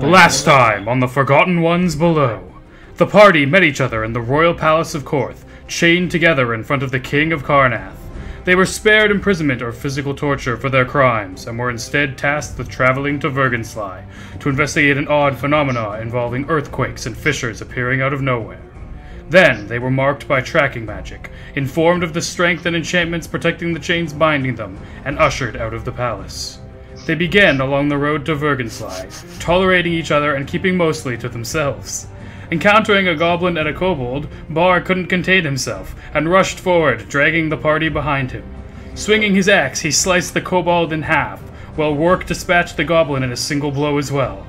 Last time on the Forgotten Ones Below, the party met each other in the royal palace of Korth, chained together in front of the king of Karnath. They were spared imprisonment or physical torture for their crimes, and were instead tasked with traveling to Vurgenslye to investigate an odd phenomena involving earthquakes and fissures appearing out of nowhere. Then, they were marked by tracking magic, informed of the strength and enchantments protecting the chains binding them, and ushered out of the palace. They began along the road to Vurgenslye, tolerating each other and keeping mostly to themselves. Encountering a goblin and a kobold, Bar couldn't contain himself, and rushed forward, dragging the party behind him. Swinging his axe, he sliced the kobold in half, while Rourke dispatched the goblin in a single blow as well.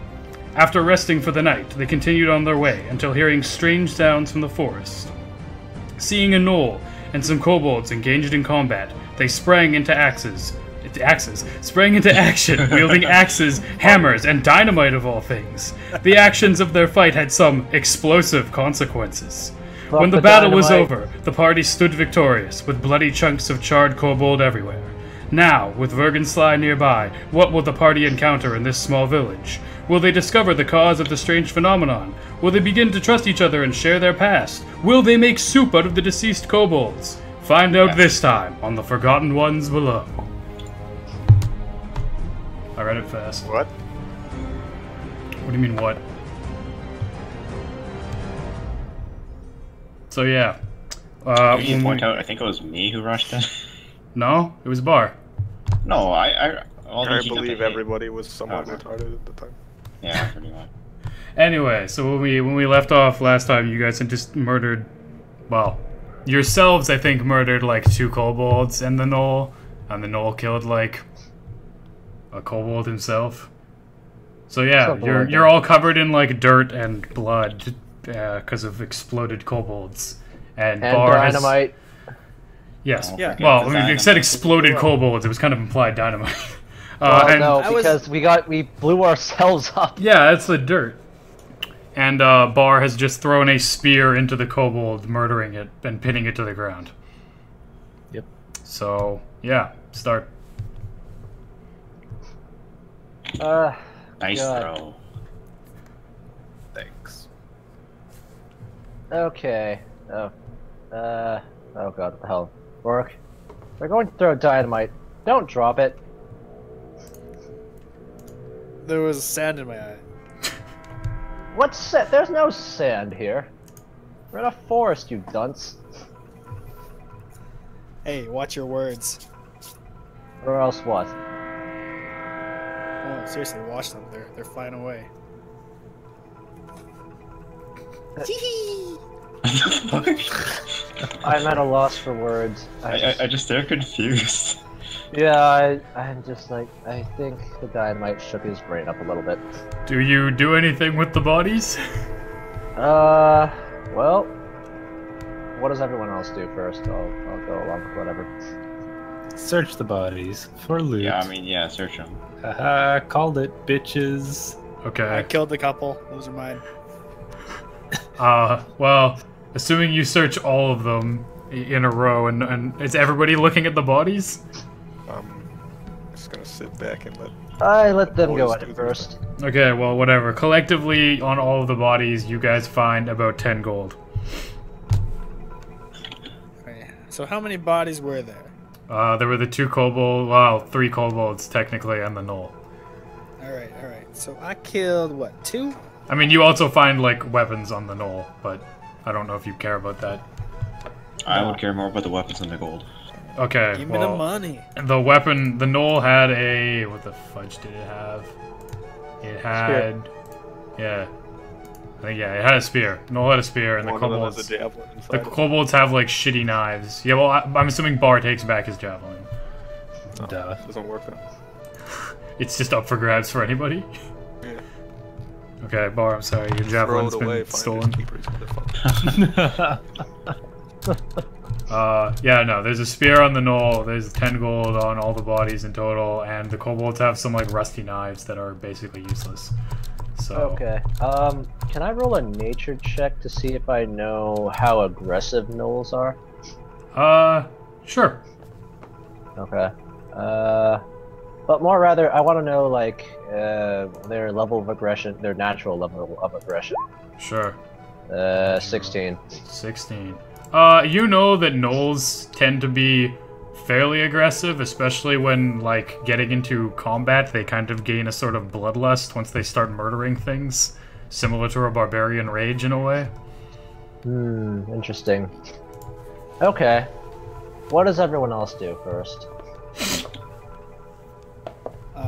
After resting for the night, they continued on their way, until hearing strange sounds from the forest. Seeing a gnoll and some kobolds engaged in combat, they sprang into action, wielding axes, hammers, and dynamite of all things. The actions of their fight had some explosive consequences. When the battle was over, the party stood victorious, with bloody chunks of charred kobold everywhere. Now, with Vurgenslye nearby, what will the party encounter in this small village? Will they discover the cause of the strange phenomenon? Will they begin to trust each other and share their past? Will they make soup out of the deceased kobolds? Find out this time on the Forgotten Ones Below. I read it fast. What? What do you mean, what? So, yeah. Can you point out, I think it was me who rushed in? No, it was Bar. No, I believe everybody was somewhat retarded at the time. Yeah, pretty much. Anyway, so when we left off last time, you guys had just murdered, well, yourselves, I think, murdered like 2 kobolds and the gnoll killed like a kobold himself. So yeah, you're all covered in like dirt and blood because of exploded kobolds. And Bar dynamite. Yes. Yeah. Well, I mean, it said exploded kobolds. It was kind of implied dynamite. No, because we blew ourselves up. Yeah, it's the dirt. And Bar has just thrown a spear into the kobold, murdering it and pinning it to the ground. Yep. So yeah, start. Nice throw. Thanks. Okay. Oh god, what the hell? Work. We're going to throw dynamite. Don't drop it. There was sand in my eye. What's sand? There's no sand here. We're in a forest, you dunce. Hey, watch your words. Or else what? Oh, seriously, watch them. They're flying away. I'm at a loss for words. I just they're confused. Yeah, I'm just like, I think the dynamite shook his brain up a little bit. Do you do anything with the bodies? Well, what does everyone else do first? I'll go along with whatever. Search the bodies for loot. Yeah, I mean, yeah, search them. Haha, called it, bitches. Okay. I killed a couple. Those are mine. Well, assuming you search all of them in a row, and is everybody looking at the bodies? Just gonna sit back and let them go at it first. Okay, well, whatever. Collectively, on all of the bodies, you guys find about 10 gold. Okay. So how many bodies were there? There were the 2 kobolds, well, 3 kobolds, technically, and the gnoll. Alright. So I killed, what, 2? I mean, you also find, like, weapons on the gnoll, but I don't know if you care about that. I would care more about the weapons than the gold. Okay, Give me the money. The weapon, the gnoll had a... What the fudge did it have? It had... Spear. Yeah. I think, yeah, it had a spear. Gnoll had a spear, and the kobolds have, like, shitty knives. Yeah, well, I'm assuming Bar takes back his javelin. No, duh. Doesn't work then. It's just up for grabs for anybody? Yeah. Okay, Bar, I'm sorry, your javelin's been stolen. Yeah, no, there's a spear on the gnoll, there's 10 gold on all the bodies in total, and the kobolds have some, like, rusty knives that are basically useless. So... Okay, can I roll a nature check to see if I know how aggressive gnolls are? Sure. Okay. But more rather, I want to know like their level of aggression, their natural level of aggression. Sure. 16. 16. You know that gnolls tend to be fairly aggressive, especially when, like, getting into combat, they kind of gain a sort of bloodlust once they start murdering things. Similar to a barbarian rage, in a way. Interesting. Okay. What does everyone else do first?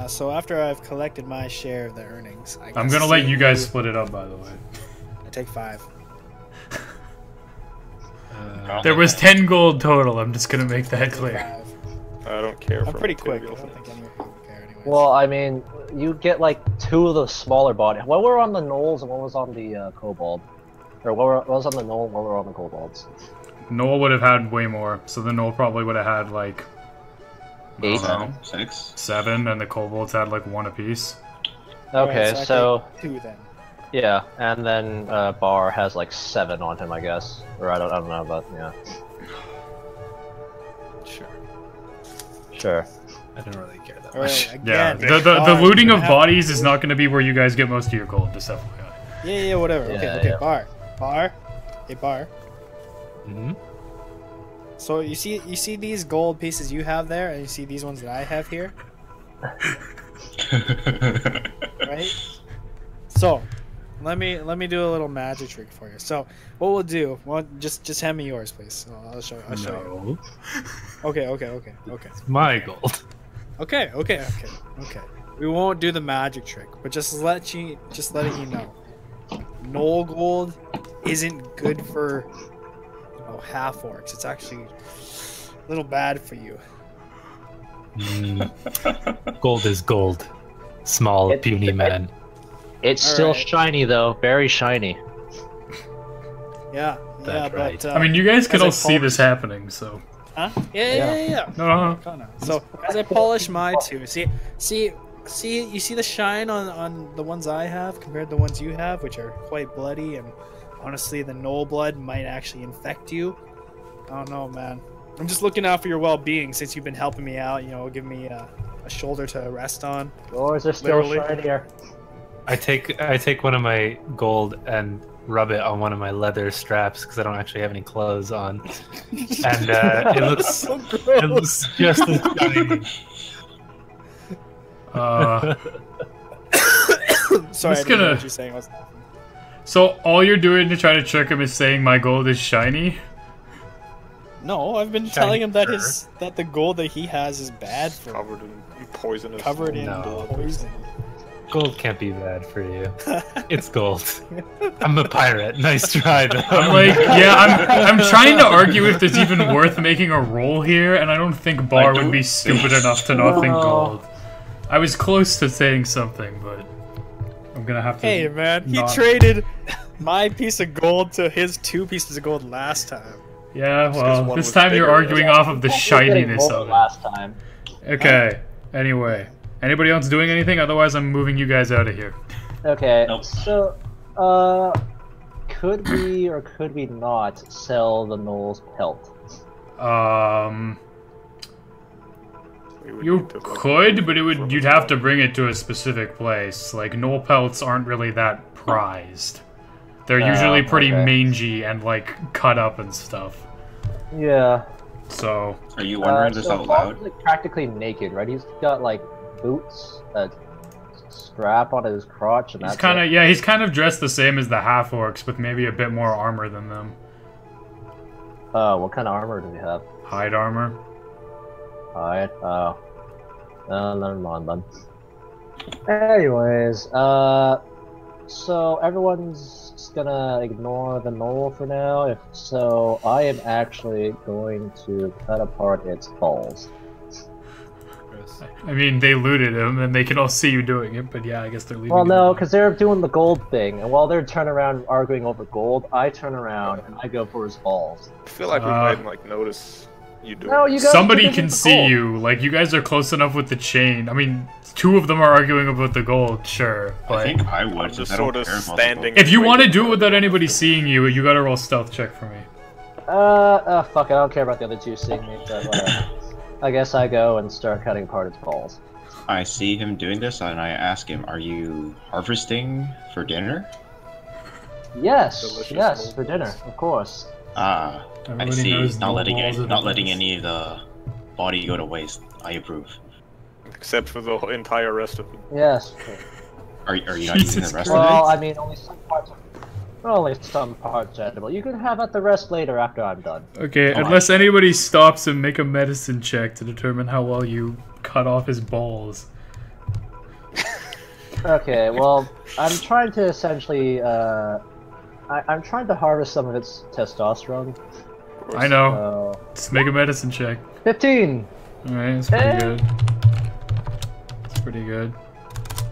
So after I've collected my share of the earnings, I'm gonna let you guys split it up, by the way. I take 5. There was 10 gold total, I'm just gonna make that clear. 5. I don't care. I'm for pretty quick. I material don't think things. anyone will care anyways. Well, I mean, you get like 2 of the smaller bodies. What were on the gnolls and what was on the kobold? Or what was on the gnoll and what were on the kobolds? Noel would have had way more, so the Noel probably would have had like 8? 6. 7, and the kobolds had like 1 apiece. Okay, Alright, so I take 2 then. yeah, and then Bar has like 7 on him, I guess. Or I don't know, but yeah. Sure. Sure. I don't really care that All much. right, Yeah, again. the looting of have- bodies is not going to be where you guys get most of your gold, just FYI. Yeah, whatever. Yeah, Okay, yeah. Bar. Hey, Bar. Mm-hmm. So you see these gold pieces you have there, and you see these ones that I have here, right? So, let me do a little magic trick for you. So, what we'll do? Well, just hand me yours, please. I'll show you. No. Okay. It's my gold. Okay. We won't do the magic trick, but just letting you know, Knoll gold isn't good for half orcs. It's actually a little bad for you. Gold is gold. Small, puny man. It's still Alright. shiny though, very shiny. Yeah, That's right. but I mean, you guys can as I all see polish- this happening, so... Huh? Yeah. No. Kinda. So as I polish my two, see, you see the shine on the ones I have compared to the ones you have, which are quite bloody, and honestly, the Knoll blood might actually infect you. I don't know, man. I'm just looking out for your well-being since you've been helping me out. Give me a shoulder to rest on. Yours are still Literally. shinier. I take one of my gold and rub it on one of my leather straps because I don't actually have any clothes on, and it looks just as shiny. Sorry, just I didn't know gonna- what you're saying. So all you're doing to try to trick him is saying my gold is shiny? No, I've been telling him that that the gold that he has is bad for him. Covered in poisonous. Covered in No. poison. Gold can't be bad for you. It's gold. I'm a pirate. Nice try, though. I'm like, yeah, I'm trying to argue if there's even worth making a roll here, and I don't think Bar would be stupid enough to not think No. gold. I was close to saying something, but I'm gonna have to... Hey man, he not- traded my piece of gold to his 2 pieces of gold last time. Yeah, 'cause well, one this was time you're bigger. arguing off of the shininess Getting of it. last time. Okay, anyway. Anybody else doing anything? Otherwise, I'm moving you guys out of here. Okay, Nope. so could we or could we not sell the Knoll's pelt? We would You need to, like, could, but from you'd have to bring it to a specific place. Like, knoll pelts aren't really that prized. They're usually pretty okay. mangy and, like, cut up and stuff. Yeah. Are So, you wondering this so out Bob's, loud? like practically naked, right? He's got like boots, a strap on his crotch, and he's that's kind it. of, yeah, he's kind of dressed the same as the half-orcs, with maybe a bit more armor than them. What kind of armor does he have? Hide armor. Alright, never mind then. Anyways, so everyone's gonna ignore the knoll for now. If so, I am actually going to cut apart its balls. I mean, they looted him, and they can all see you doing it, but yeah, I guess they're leaving Well, it no, alone. because they're doing the gold thing, and while they're turning around arguing over gold, I turn around and I go for his balls. I feel like we might like notice you doing. No, you this. guys Somebody didn't can get the see gold. you. Like, you guys are close enough with the chain. I mean, 2 of them are arguing about the gold, sure, I but... think I would, I'm since just I don't sort of care about standing. If you want to waiting do it for without everyone anybody to- seeing you, you gotta roll stealth check for me. Fuck it, I don't care about the other 2 seeing me, but whatever. I guess I go and start cutting apart its balls. I see him doing this, and I ask him, "Are you harvesting for dinner?" Yes, Delicious yes, mole for dinner, balls. of course. Ah, I Everybody see. knows Not mole letting balls are the not letting best. any of the body go to waste. I approve. Except for the entire rest of it. Yes. Are you not using the Jesus rest Well, of I mean, only some parts. Only some parts edible. You can have at the rest later after I'm done. Okay, Come on. unless anybody stops him, make a medicine check to determine how well you cut off his balls. Okay, well, I'm trying to essentially, I'm trying to harvest some of its testosterone. I know. So, Just make a medicine check. 15! Alright, that's pretty Eh. good. That's pretty good.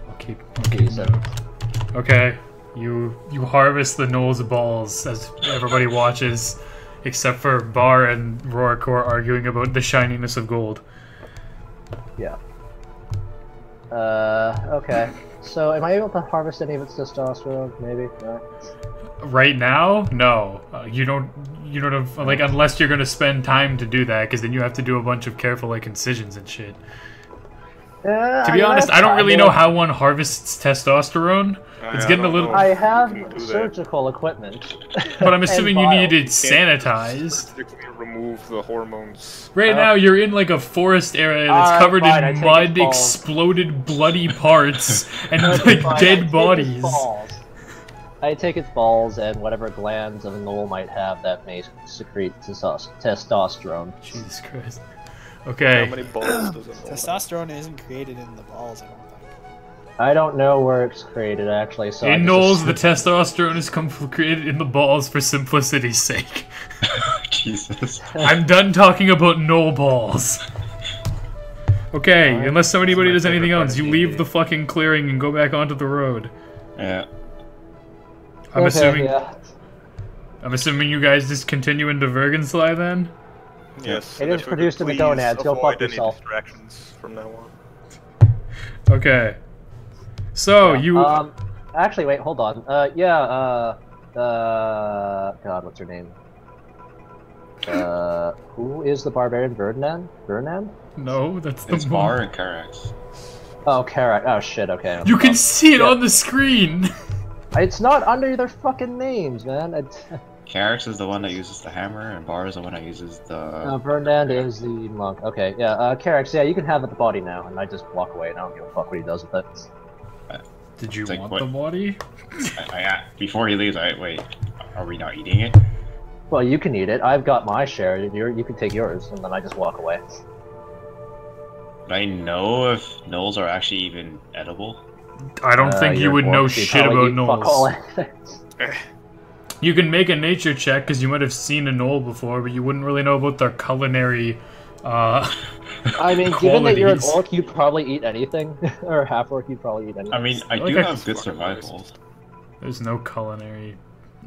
I'll keep Decent. note. Okay, you harvest the Knowles balls as everybody watches, except for Bar and Rorikor arguing about the shininess of gold. Yeah. Okay. So, am I able to harvest any of its testosterone? Maybe? No? Right now, no. You don't have, like, unless you're gonna spend time to do that, because then you have to do a bunch of careful, like, incisions and shit. To be honest, I don't really know how one harvests testosterone. It's getting a little... I You have can do that. surgical equipment. But I'm and assuming you vials. need it sanitized. Surgically remove the hormones. Right now, you're in like a forest area that's Alright, covered fine, I in take mud, his balls. exploded, bloody parts, and Okay, like fine, I dead take bodies. its balls. I take its balls and whatever glands a gnoll might have that may secrete testosterone. Jesus Christ. How Okay. many balls does it hold? Testosterone isn't created in the balls, I don't think. I don't know where it's created actually, so I In just Knowles, the assume- testosterone is created in the balls for simplicity's sake. Jesus. I'm done talking about Knoll balls. Okay, unless anybody my does anything favorite part else, of you D&D. leave the fucking clearing and go back onto the road. Yeah. I'm assuming yeah. I'm assuming you guys just continue into Vurgenslye then? Yes. It and is if we produced could in the gonads, please go fuck avoid any yourself. distractions from now on. Okay. So you Actually, wait, hold on. God, what's her name? Who is the barbarian? Vernan? no, that's the It's one. Bar and Karax. Oh, Karak. Oh shit. Okay. You can see it Yeah. on the screen. It's not under their fucking names, man. Karax is the one that uses the hammer, and Bar is the one that uses the. Vernan is the monk. Okay, yeah. Karak, yeah, you can have the body now, and I just walk away, and I don't give a fuck what he does with it. Did you It's like want what- the body? Before he leaves, wait. Are we not eating it? Well, you can eat it. I've got my share. You can take yours, and then I just walk away. Would I know if gnolls are actually even edible? I don't think you You're would going know to shit probably about eat fuck all gnolls. You can make a nature check because you might have seen a gnoll before, but you wouldn't really know about their culinary. I mean, given that you're an qualities. orc, you'd probably eat anything, or half orc, you'd probably eat anything. I mean, I Like do I- have good survival. There's no culinary.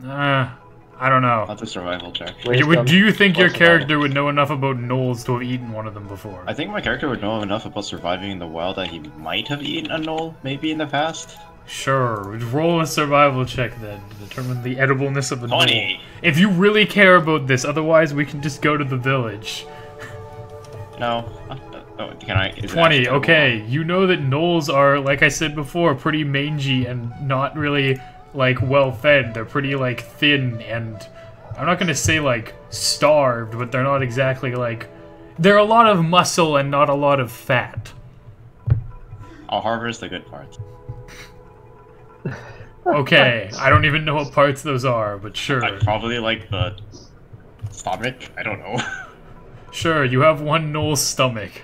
I don't know. Not the survival check. Do you think your plus character would know enough about gnolls to have eaten one of them before? I think my character would know enough about surviving in the wild that he might have eaten a gnoll, maybe in the past. Sure. Roll a survival check then to determine the edibleness of the gnoll. 20. If you really care about this, otherwise we can just go to the village. No. Oh, can I? Is it 20, actually okay. You know that gnolls are, like I said before, pretty mangy and not really, like, well-fed. They're pretty, like, thin and... I'm not gonna say, like, starved, but they're not exactly, like... They're a lot of muscle and not a lot of fat. I'll harvest the good parts. Okay, I don't even know what parts those are, but sure. I probably like the stomach. I don't know. Sure, you have one gnoll stomach.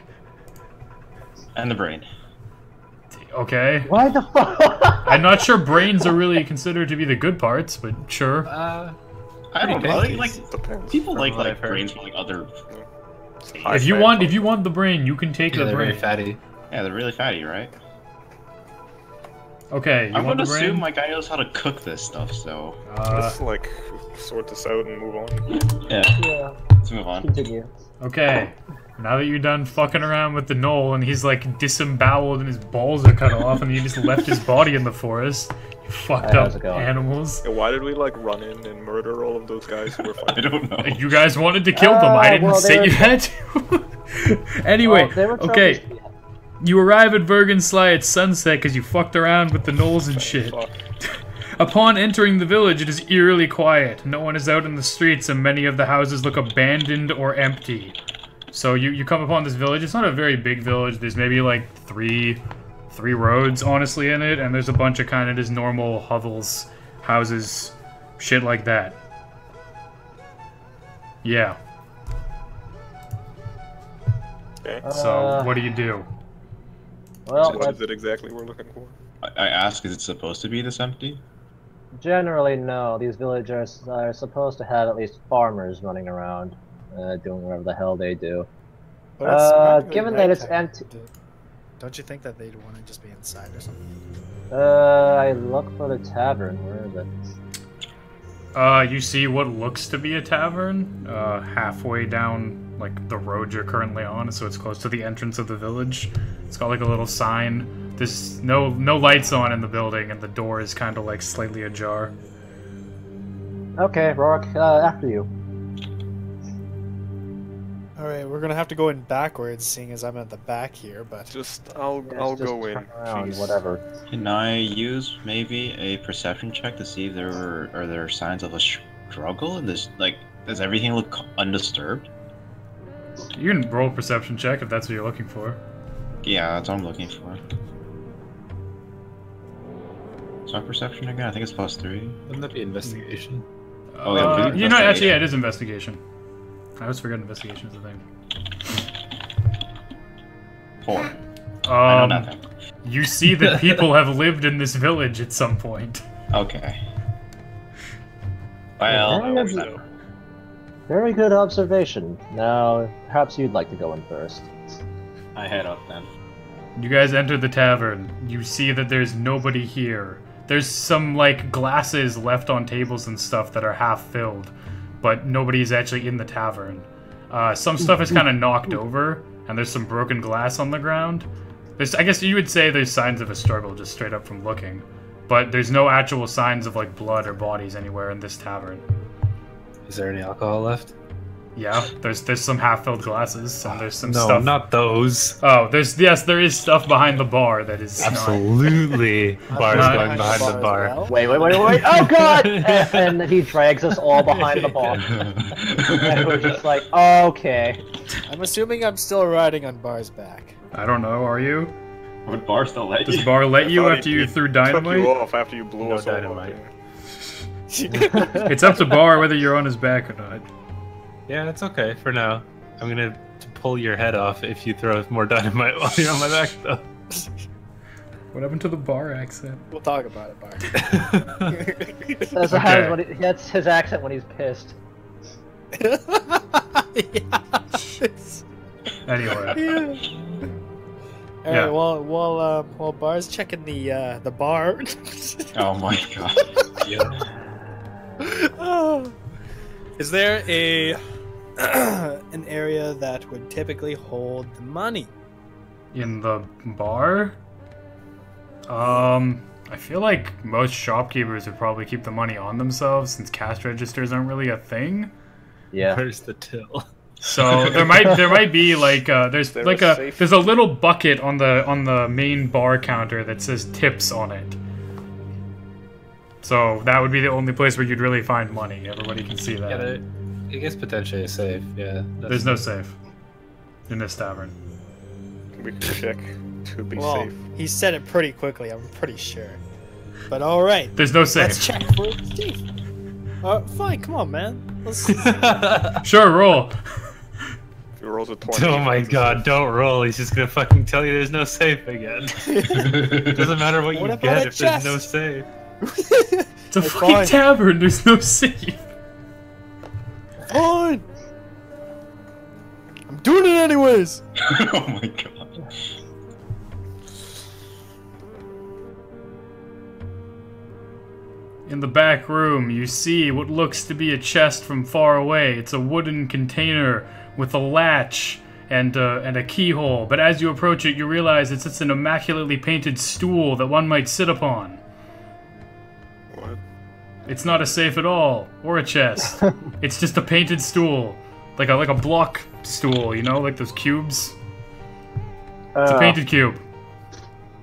And the brain. Okay. Why the fuck? I'm not sure brains are really considered to be the good parts, but sure. I don't know. Like Depends. people like what I've heard. brains for like other. High If you fat want ones. the brain, you can take Yeah, the they're very brain. fatty. Yeah, they're really fatty, right? Okay, you I want would the assume brain? my guy knows how to cook this stuff, so Let's like sort this out and move on. yeah. Yeah, Let's move on. continue. Okay. Now that you're done fucking around with the gnoll and he's like disemboweled and his balls are cut off and you just left his body in the forest, you fucked How's up it going? animals. Yeah, why did we like run in and murder all of those guys who were I fighting? don't know. You guys wanted to kill them. I didn't well, say they you were- had to. Anyway, Well, they were okay. trophies to be had. You arrive at Vurgenslye at sunset because you fucked around with the gnolls and shit. Fuck. Upon entering the village, it is eerily quiet. No one is out in the streets, and many of the houses look abandoned or empty. So you come upon this village. It's not a very big village. There's maybe like three roads, honestly, in it, and there's a bunch of kind of just normal hovels, houses, shit like that. Yeah. Okay. So what do you do? Well, What is it exactly we're looking for? I ask, is it supposed to be this empty? generally, no. These villagers are supposed to have at least farmers running around, doing whatever the hell they do. But it's practically Given that it's nighttime. empty- Don't you think that they'd want to just be inside or something? I look for the tavern. Where is it? You see what looks to be a tavern, halfway down, like, the road you're currently on, so it's close to the entrance of the village. It's got, like, a little sign. There's no lights on in the building, and the door is kind of, like, slightly ajar. Okay, Rourke, after you. Alright, we're gonna have to go in backwards, seeing as I'm at the back here, but... I'll Just go in. turn around, Jeez. whatever. Can I use maybe a perception check to see if are there signs of a struggle in this? Like, does everything look undisturbed? You can roll a perception check if that's what you're looking for. Yeah, that's what I'm looking for. What's my perception again? I think it's +3. Wouldn't that be investigation? Oh, yeah, maybe You know, actually, investigation. yeah, it is investigation. I always forget investigation is a thing. 4. I know nothing. You see that people have lived in this village at some point. Okay. Well, Very good- Very good observation. Now, perhaps you'd like to go in first. I head up then. You guys enter the tavern. You see that there's nobody here. There's some, like, glasses left on tables and stuff that are half filled, but nobody's actually in the tavern. Some stuff is kind of knocked over, and there's some broken glass on the ground. I guess you would say there's signs of a struggle just straight up from looking, but there's no actual signs of, like, blood or bodies anywhere in this tavern. Is there any alcohol left? Yeah, there's some half-filled glasses, and there's some No, stuff. not those. Oh, there is stuff behind the bar that is not. Absolutely. Bars not going behind the bar. as well. Wait! Oh God! And he drags us all behind the bar. And we're just like, okay. I'm assuming I'm still riding on Bar's back. I don't know. Are you? Would bar still let Does you? bar let I you thought after he- you he threw Took dynamite? you off after you blew No us all up, dynamite. yeah. It's up to bar whether you're on his back or not. Yeah, it's okay for now. I'm gonna pull your head off if you throw more dynamite while you're on my back, though. What happened to the bar accent? We'll talk about it, Bar. That's, Okay. that's his accent when he's pissed. Anyway, Alright, Yeah. while Bar's checking the bar. Oh my god. Is there a an area that would typically hold the money? in the bar, I feel like most shopkeepers would probably keep the money on themselves since cash registers aren't really a thing. Yeah. Where's the till? So there might be like there's there like a a safe? there's a little bucket on the main bar counter that says tips on it. So that would be the only place where you'd really find money. Everybody can see that. Yeah, I guess potentially a safe. Yeah. There's no safe in this tavern. We can check to be Well, safe. he said it pretty quickly, I'm pretty sure. But alright, There's no safe. let's check for a safe. Fine, come on, man. Let's... Sure, roll. If he rolls a 20. Oh my it's a god, safe. don't roll. He's just gonna fucking tell you there's no safe again. Doesn't matter what you What about get a if there's no chest? safe. It's a Hey, fucking fine. tavern. There's no safe. Fine! I'm doing it anyways! Oh my god. In the back room, you see what looks to be a chest from far away. It's a wooden container with a latch and a keyhole. But as you approach it, you realize it's just an immaculately painted stool that one might sit upon. What? It's not a safe at all, or a chest. It's just a painted stool, like a block stool, you know, like those cubes. It's a painted cube.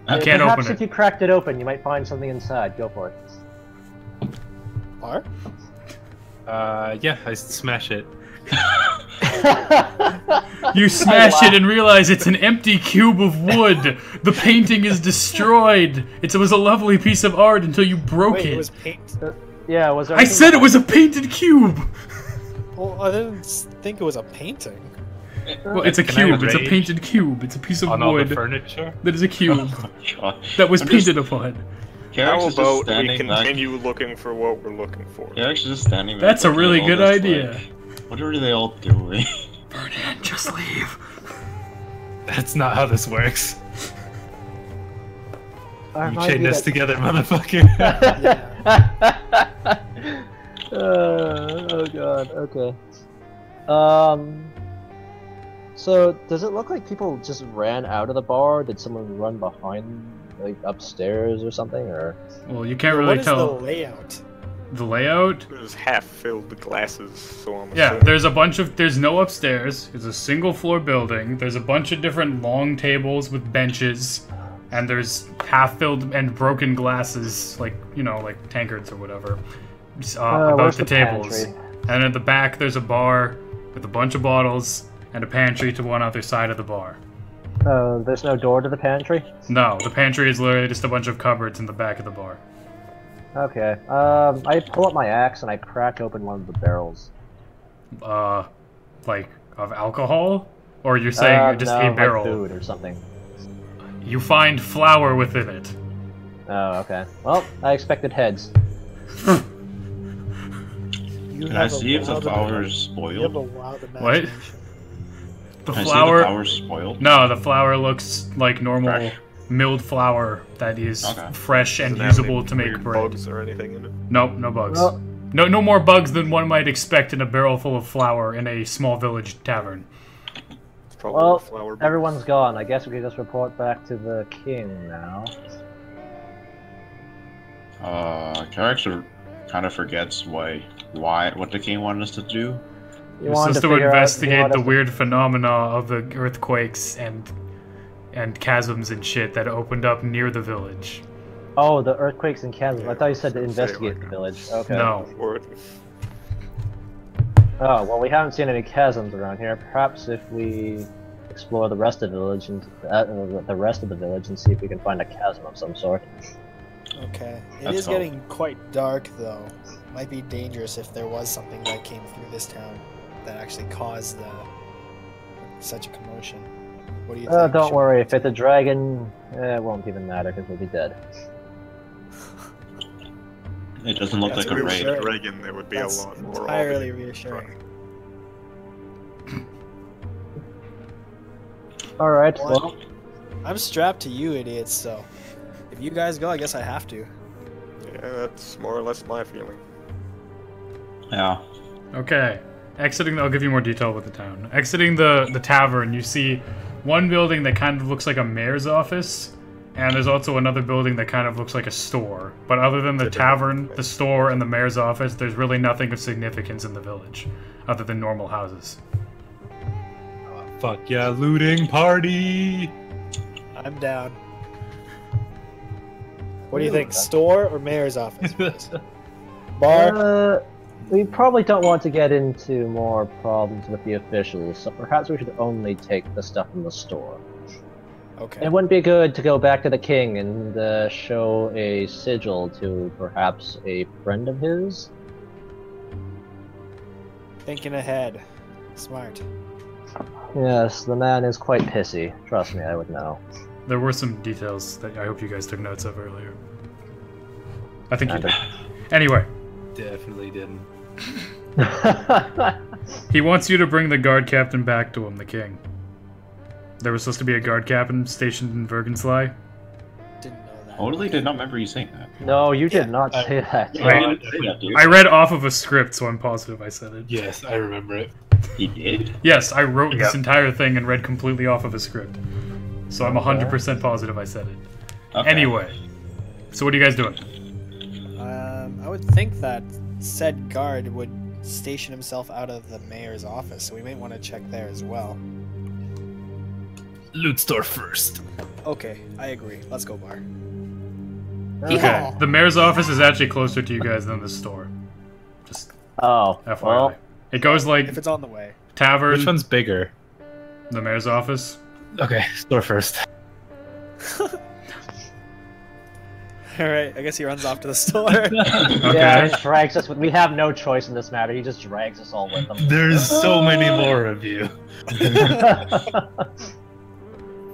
You can't Perhaps open if it. you cracked it open, you might find something inside. Go for it. Bar? Yeah, I smash it. You smash it and realize it's an empty cube of wood. The painting is destroyed. It was a lovely piece of art until you broke Wait, it. it was paint. Yeah, was there I anything said it behind was a painted cube. Well, I didn't think it was a painting. Well, it's a Can I cube. It's a rage painted cube. It's a piece of on all the wood furniture? that is a cube God. that was I'm just- painted upon. How Carrick's just about we standing back. continue looking for what we're looking for? Carrick's just standing there. That's a looking at really all good this, idea. like, what are they all doing? Vernon, just leave. That's not how this works. I You might chained be us that- together, motherfucker. Oh god, okay. So does it look like people just ran out of the bar? Did someone run behind, like upstairs or something, or? Well, you can't What really is tell the layout? the layout. There's half-filled glasses, so I'm Yeah, assuming. there's no upstairs. It's a single floor building. There's a bunch of different long tables with benches, and there's half-filled and broken glasses, like, you know, like tankards or whatever, about Where's the tables. pantry? And at the back, there's a bar with a bunch of bottles and a pantry to one other side of the bar. There's no door to the pantry? No, the pantry is literally just a bunch of cupboards in the back of the bar. Okay. I pull up my axe and I crack open one of the barrels. Like, of alcohol? Or you're saying just no, a like barrel? food or something. You find flour within it. Oh, okay. Well, I expected heads. You Can I have a see if the wild flower is You have a spoiled? wild What? imagination. The Can I see flour... the flower's spoiled? No, the flour looks like normal Fresh. milled flour that is Okay. fresh and Doesn't have usable any to make weird bread. bugs or anything in it. Nope, no bugs. Well, No more bugs than one might expect in a barrel full of flour in a small village tavern. It's probably well, flower bugs. everyone's gone. I guess we can just report back to the king now. Carrick kind of forgets what the king wanted us to do. You We're wanted supposed to figure out- you investigate wanted the us to- weird phenomena of the earthquakes and chasms and shit that opened up near the village. Oh, the earthquakes and chasms. Yeah, I thought you said to I was gonna say, investigate like, the village. Okay. No. Or Oh, well, we haven't seen any chasms around here. Perhaps if we explore the rest of the village and the rest of the village and see if we can find a chasm of some sort. Okay. It That's is all. getting quite dark, though. Might be dangerous if there was something that came through this town that actually caused such a commotion. What do you think? Don't Should- worry. If it's a dragon, it won't even matter because we'll be dead. It doesn't look That's like a weird. raid. Sure. dragon, there would be That's a lot more. entirely obvious. reassuring. All right. Well, Well, I'm strapped to you idiots, so if you guys go, I guess I have to. Yeah, that's more or less my feeling. Yeah. Okay. Exiting, I'll give you more detail with the town. Exiting the tavern, you see one building that kind of looks like a mayor's office, and there's also another building that kind of looks like a store. But other than the tavern, the store, and the mayor's office, there's really nothing of significance in the village, other than normal houses. Fuck yeah, looting party! I'm down. What do you think? Store or mayor's office? Bar? we probably don't want to get into more problems with the officials, so perhaps we should only take the stuff from the store. Okay. It wouldn't be good to go back to the king and show a sigil to perhaps a friend of his. Thinking ahead. Smart. Yes, the man is quite pissy. Trust me, I would know. There were some details that I hope you guys took notes of earlier. I think you did. Anyway, Definitely didn't. he wants you to bring the guard captain back to him, the king. There was supposed to be a guard captain stationed in Vurgenslye. Didn't know that. Totally did not remember you saying that. No, you did Yeah, not say that. Yeah, Right. you didn't say that, dude. I read off of a script, so I'm positive I said it. Yes, I remember it. He did? Yes, I wrote this Yeah. entire thing and read completely off of a script. So I'm 100% positive I said it. Okay. Anyway, so what are you guys doing? I would think that said guard would station himself out of the mayor's office, so we might want to check there as well. loot store first. Okay, I agree. Let's go bar. Okay. The mayor's office is actually closer to you guys than the store. Just Oh, FYI. well, It goes like If it's on the way. tavern, Which one's bigger? the mayor's office. Okay, store first. Alright, I guess he runs off to the store. yeah, he drags us. We have no choice in this matter. He just drags us all with him. There's so many more of you.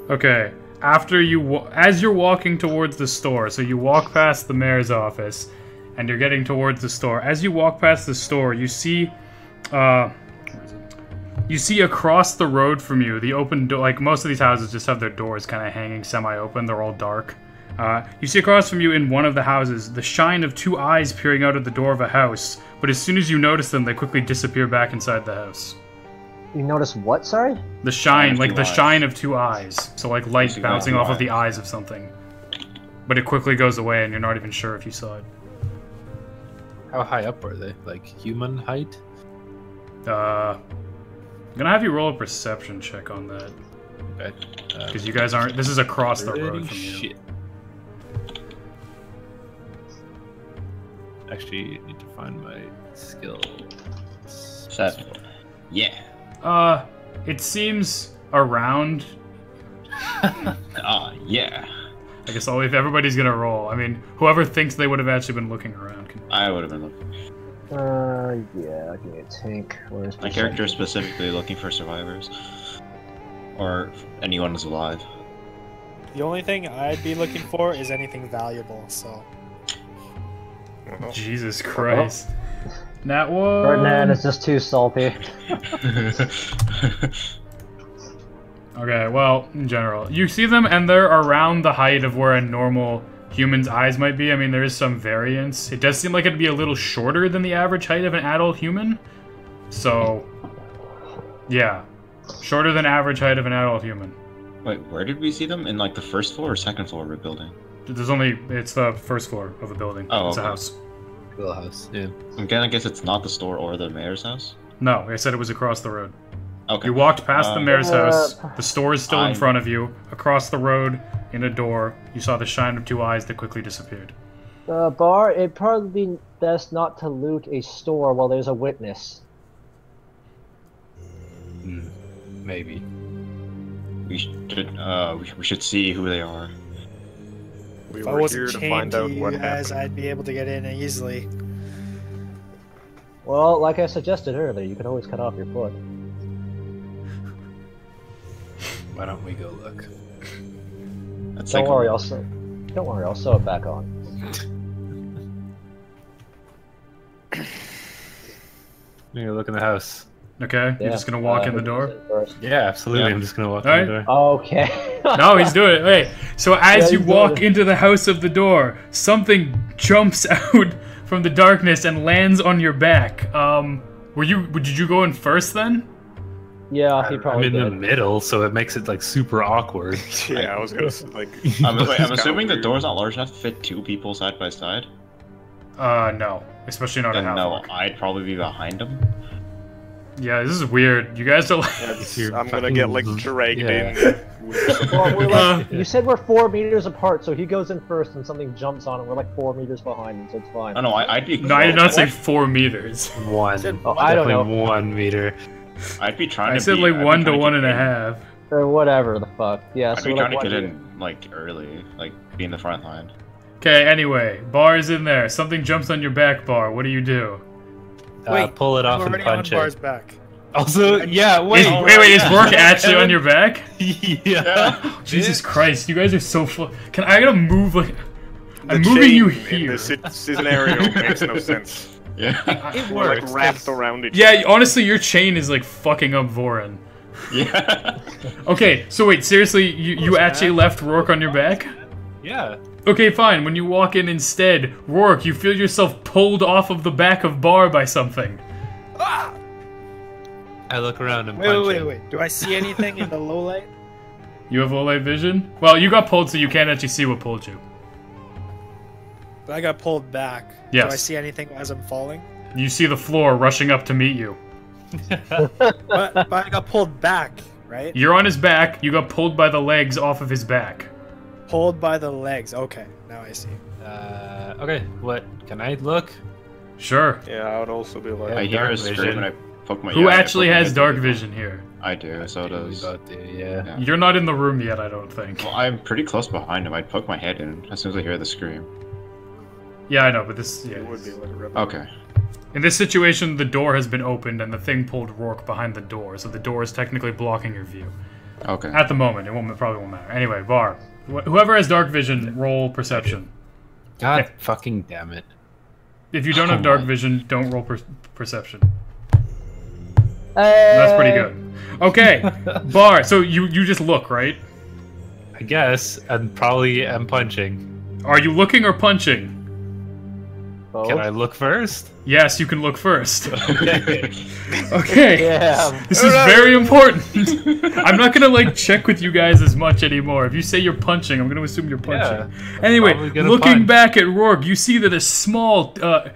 Okay. After you, as you're walking towards the store, so you walk past the mayor's office, and you're getting towards the store. As you walk past the store, you see, across the road from you the open door. Like most of these houses, just have their doors kind of hanging semi-open. They're all dark. You see across from you in one of the houses the shine of two eyes peering out of the door of a house. But as soon as you notice them, they quickly disappear back inside the house. You notice what, sorry? The shine, like the eyes. shine of two eyes. So like light Basically, bouncing two off of the eyes. eyes of something. But it quickly goes away and you're not even sure if you saw it. How high up are they? Like human height? I'm gonna have you roll a perception check on that. Okay. Because you guys aren't, this is across the road Pretty from you. shit. Actually, need to find my skill. 7. Yeah. It seems around, Yeah. I guess if everybody's gonna roll. I mean, whoever thinks they would have actually been looking around can. I would have been looking. Yeah, give me a tank. Where's My character is specifically looking for survivors. Or anyone who's alive. The only thing I'd be looking for is anything valuable, so... Jesus Christ. That one. Ferdinand is just too salty. Okay, well, in general, you see them and they're around the height of where a normal human's eyes might be. I mean, there is some variance. It does seem like it'd be a little shorter than the average height of an adult human. So, yeah. Shorter than average height of an adult human. Wait, where did we see them? In like the first floor or second floor of a building? It's the first floor of a building. Oh, It's a okay. house. Cool house. Yeah. Again, I guess it's not the store or the mayor's house. No, I said it was across the road. Okay. You walked past the mayor's house. Uh, The store is still in I'm- front of you. Across the road, in a door, you saw the shine of two eyes that quickly disappeared. Bar, it'd probably be best not to loot a store while there's a witness. Maybe. We should see who they are. We If I were wasn't here to chained find to out you what guys, happened. I'd be able to get in easily. Well, like I suggested earlier, you could always cut off your foot. Why don't we go look? That's Don't like worry, I'll sew it back on. I'm gonna look in the house. Okay? You're just gonna walk in the door? Yeah, absolutely. Yeah. I'm just gonna walk Alright. in the door. Okay. No, he's doing it. Wait. So as Yeah, you he's walk doing it. into the house of the door, something jumps out from the darkness and lands on your back. Did you go in first then? Yeah, he I'm probably in the did. middle, so it makes it like super awkward. Yeah, I was gonna say, like. I'm kinda assuming the weird. door's not large enough to fit two people side by side. No. Especially not a Then half no, orc. I'd probably be behind him. Yeah, this is weird. You guys are like... Yeah, this- You're I'm gonna get like fucking- dragged yeah. in. With Well, we're Uh, like, you said we're 4 meters apart, so he goes in first and something jumps on him. We're like 4 meters behind him, so it's fine. Oh no, I'd be. No, I did not say 4 meters. One. Oh, I don't Definitely know. 1 meter. I'd be trying I to. said be, like I'd be 1 to trying 1.5. Or whatever the fuck. Yeah, I'd so be we're trying like, to get what- in like early, like be in the front line. Okay, anyway. Bar's in there. Something jumps on your back, Bar. What do you do? Pull it I'm off and already on punch Bar's it. back. Also, yeah, wait. Is Rourke actually on your back? Yeah. Jesus Christ, you guys are so I gotta move like... the I'm moving you chain in here. this scenario makes no sense. Yeah. It We're like works. wrapped around each Yeah, honestly, your chain is like fucking up Vorin. Yeah. Okay, so wait, seriously, you actually left Rourke on your back? Yeah. Okay, fine. When you walk in instead, Rourke, you feel yourself pulled off of the back of Bar by something. I look around and punch it. Wait. Do I see anything in the low light? You have low light vision? Well, you got pulled, so you can't actually see what pulled you. But I got pulled back. Yes. Do I see anything as I'm falling? You see the floor rushing up to meet you. But I got pulled back, right? You're on his back. You got pulled by the legs off of his back. Pulled by the legs. Okay, now I see. Okay, what? Can I look? Sure. Yeah, I would also be like. I hear dark a scream vision. and I poke my. Who yeah, I actually poke my has head dark through the vision here? I do. So We does. both do, yeah. Yeah. You're not in the room yet, I don't think. Well, I'm pretty close behind him. I'd poke my head in as soon as I hear the scream. Yeah, I know, but this. Yeah, It would be like a rebel. Okay. in this situation, the door has been opened and the thing pulled Rourke behind the door, so the door is technically blocking your view. Okay. At the moment, it probably won't matter. Anyway, Var, whoever has dark vision, roll perception. God Okay. fucking damn it. If you don't Oh have dark my. vision, don't roll perception. That's pretty good. Okay, Bar. So you just look, right? I guess, and probably am punching. Are you looking or punching? Both? Can I look first? Yes, you can look first. Okay. Okay. Yeah. This is very important. I'm not gonna like check with you guys as much anymore. If you say you're punching, I'm gonna assume you're punching. Anyway, probably gonna looking punch. back at Rourke, you see that a small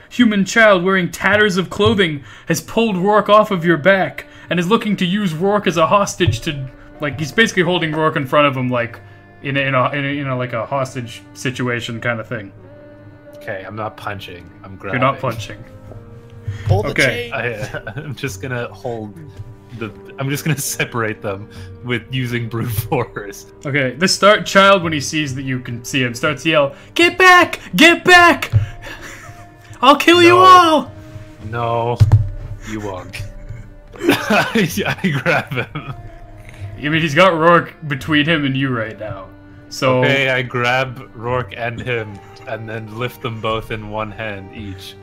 human child wearing tatters of clothing has pulled Rourke off of your back and is looking to use Rourke as a hostage to, like, he's basically holding Rourke in front of him, like in a like a hostage situation kind of thing. Okay, I'm not punching. I'm grabbing. You're not punching. Pull the Okay. chain. I'm just gonna hold the. I'm just gonna separate them with using brute force. Okay, the child, when he sees that you can see him, starts to yell, "Get back! Get back! I'll kill you No. all!" No, you won't. I grab him. I mean, he's got Rourke between him and you right now. So, Okay, I grab Rourke and him, and then lift them both in one hand each.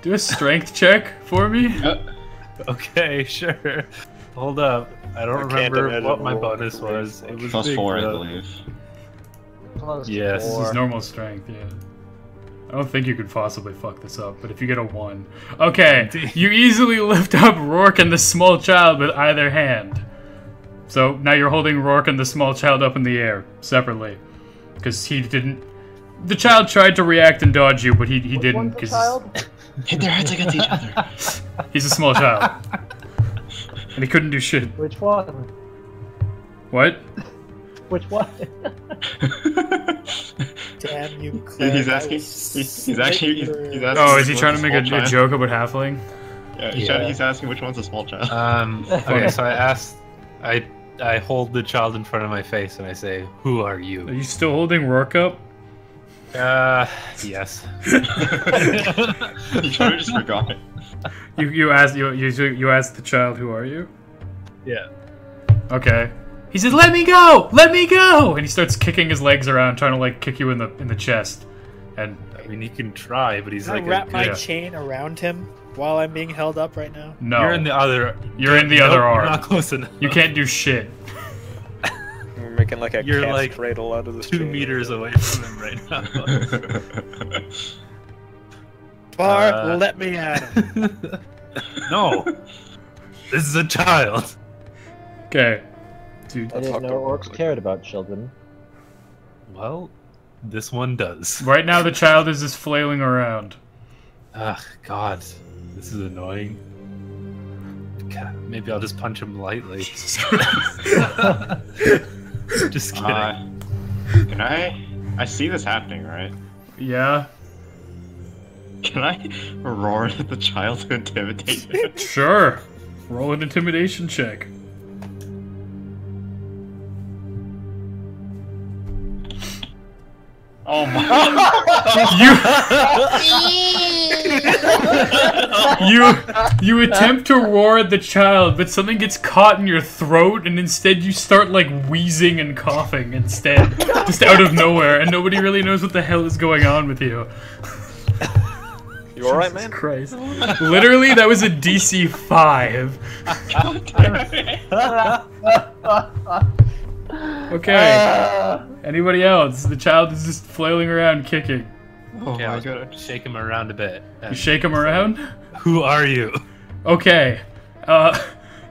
do a strength check for me. Okay, sure. Hold up. I don't I can't remember imagine what my rolling bonus three. was. It was Plus big, 4, I though. believe. Plus Yes. This four. is normal strength, yeah. I don't think you could possibly fuck this up, but if you get a 1. Okay, you easily lift up Rourke and the small child with either hand. So now you're holding Rourke and the small child up in the air, separately. Because he didn't... The child tried to react and dodge you, but he Which didn't, one's the because child? Hit their heads against each other. he's a small child. And he couldn't do shit. Which one? What? Which one? Damn you, he's Clegg, I asking. will He's actually. He's slit your- asking. Oh, is he which trying to one's make small a child. joke about halfling? Yeah, Yeah. he's asking which one's a small child. Okay, so I asked. I hold the child in front of my face and I say, "Who are Are you?" you still holding Rourke up? Yes. You probably just forgot it. You asked the child, "Who are you?" Yeah. Okay. He says, "Let me go! Let me go!" And he starts kicking his legs around, trying to like kick you in the chest. And I mean, he can try, but he's Can I like. wrap my yeah. chain around him while I'm being held up right now? no, You're in the other. You're in the Nope, other you're arm. not close enough. You can't do shit. We're making like a You're cat's like cradle out of this 2 chain. meters away from him right now. Bar, let me at him. No. This is a child. Okay, dude. I didn't know orcs cared about children. Well, this one does. Right now, the child is just flailing around. Ugh, God. This is annoying. God, maybe I'll just punch him lightly. Just kidding. Can I see this happening, right? Yeah, Can I roar at the child to intimidate him? sure. Roll an intimidation check. Oh my! You attempt to roar at the child, but something gets caught in your throat, and instead you start like wheezing and coughing instead, just out of nowhere, and nobody really knows what the hell is going on with you. You alright, Jesus man? Christ! Literally, that was a DC 5. Okay. Anybody else? The child is just flailing around, kicking. Oh Okay, my I'll god! shake him around a bit. You shake him around. Who are you? Okay.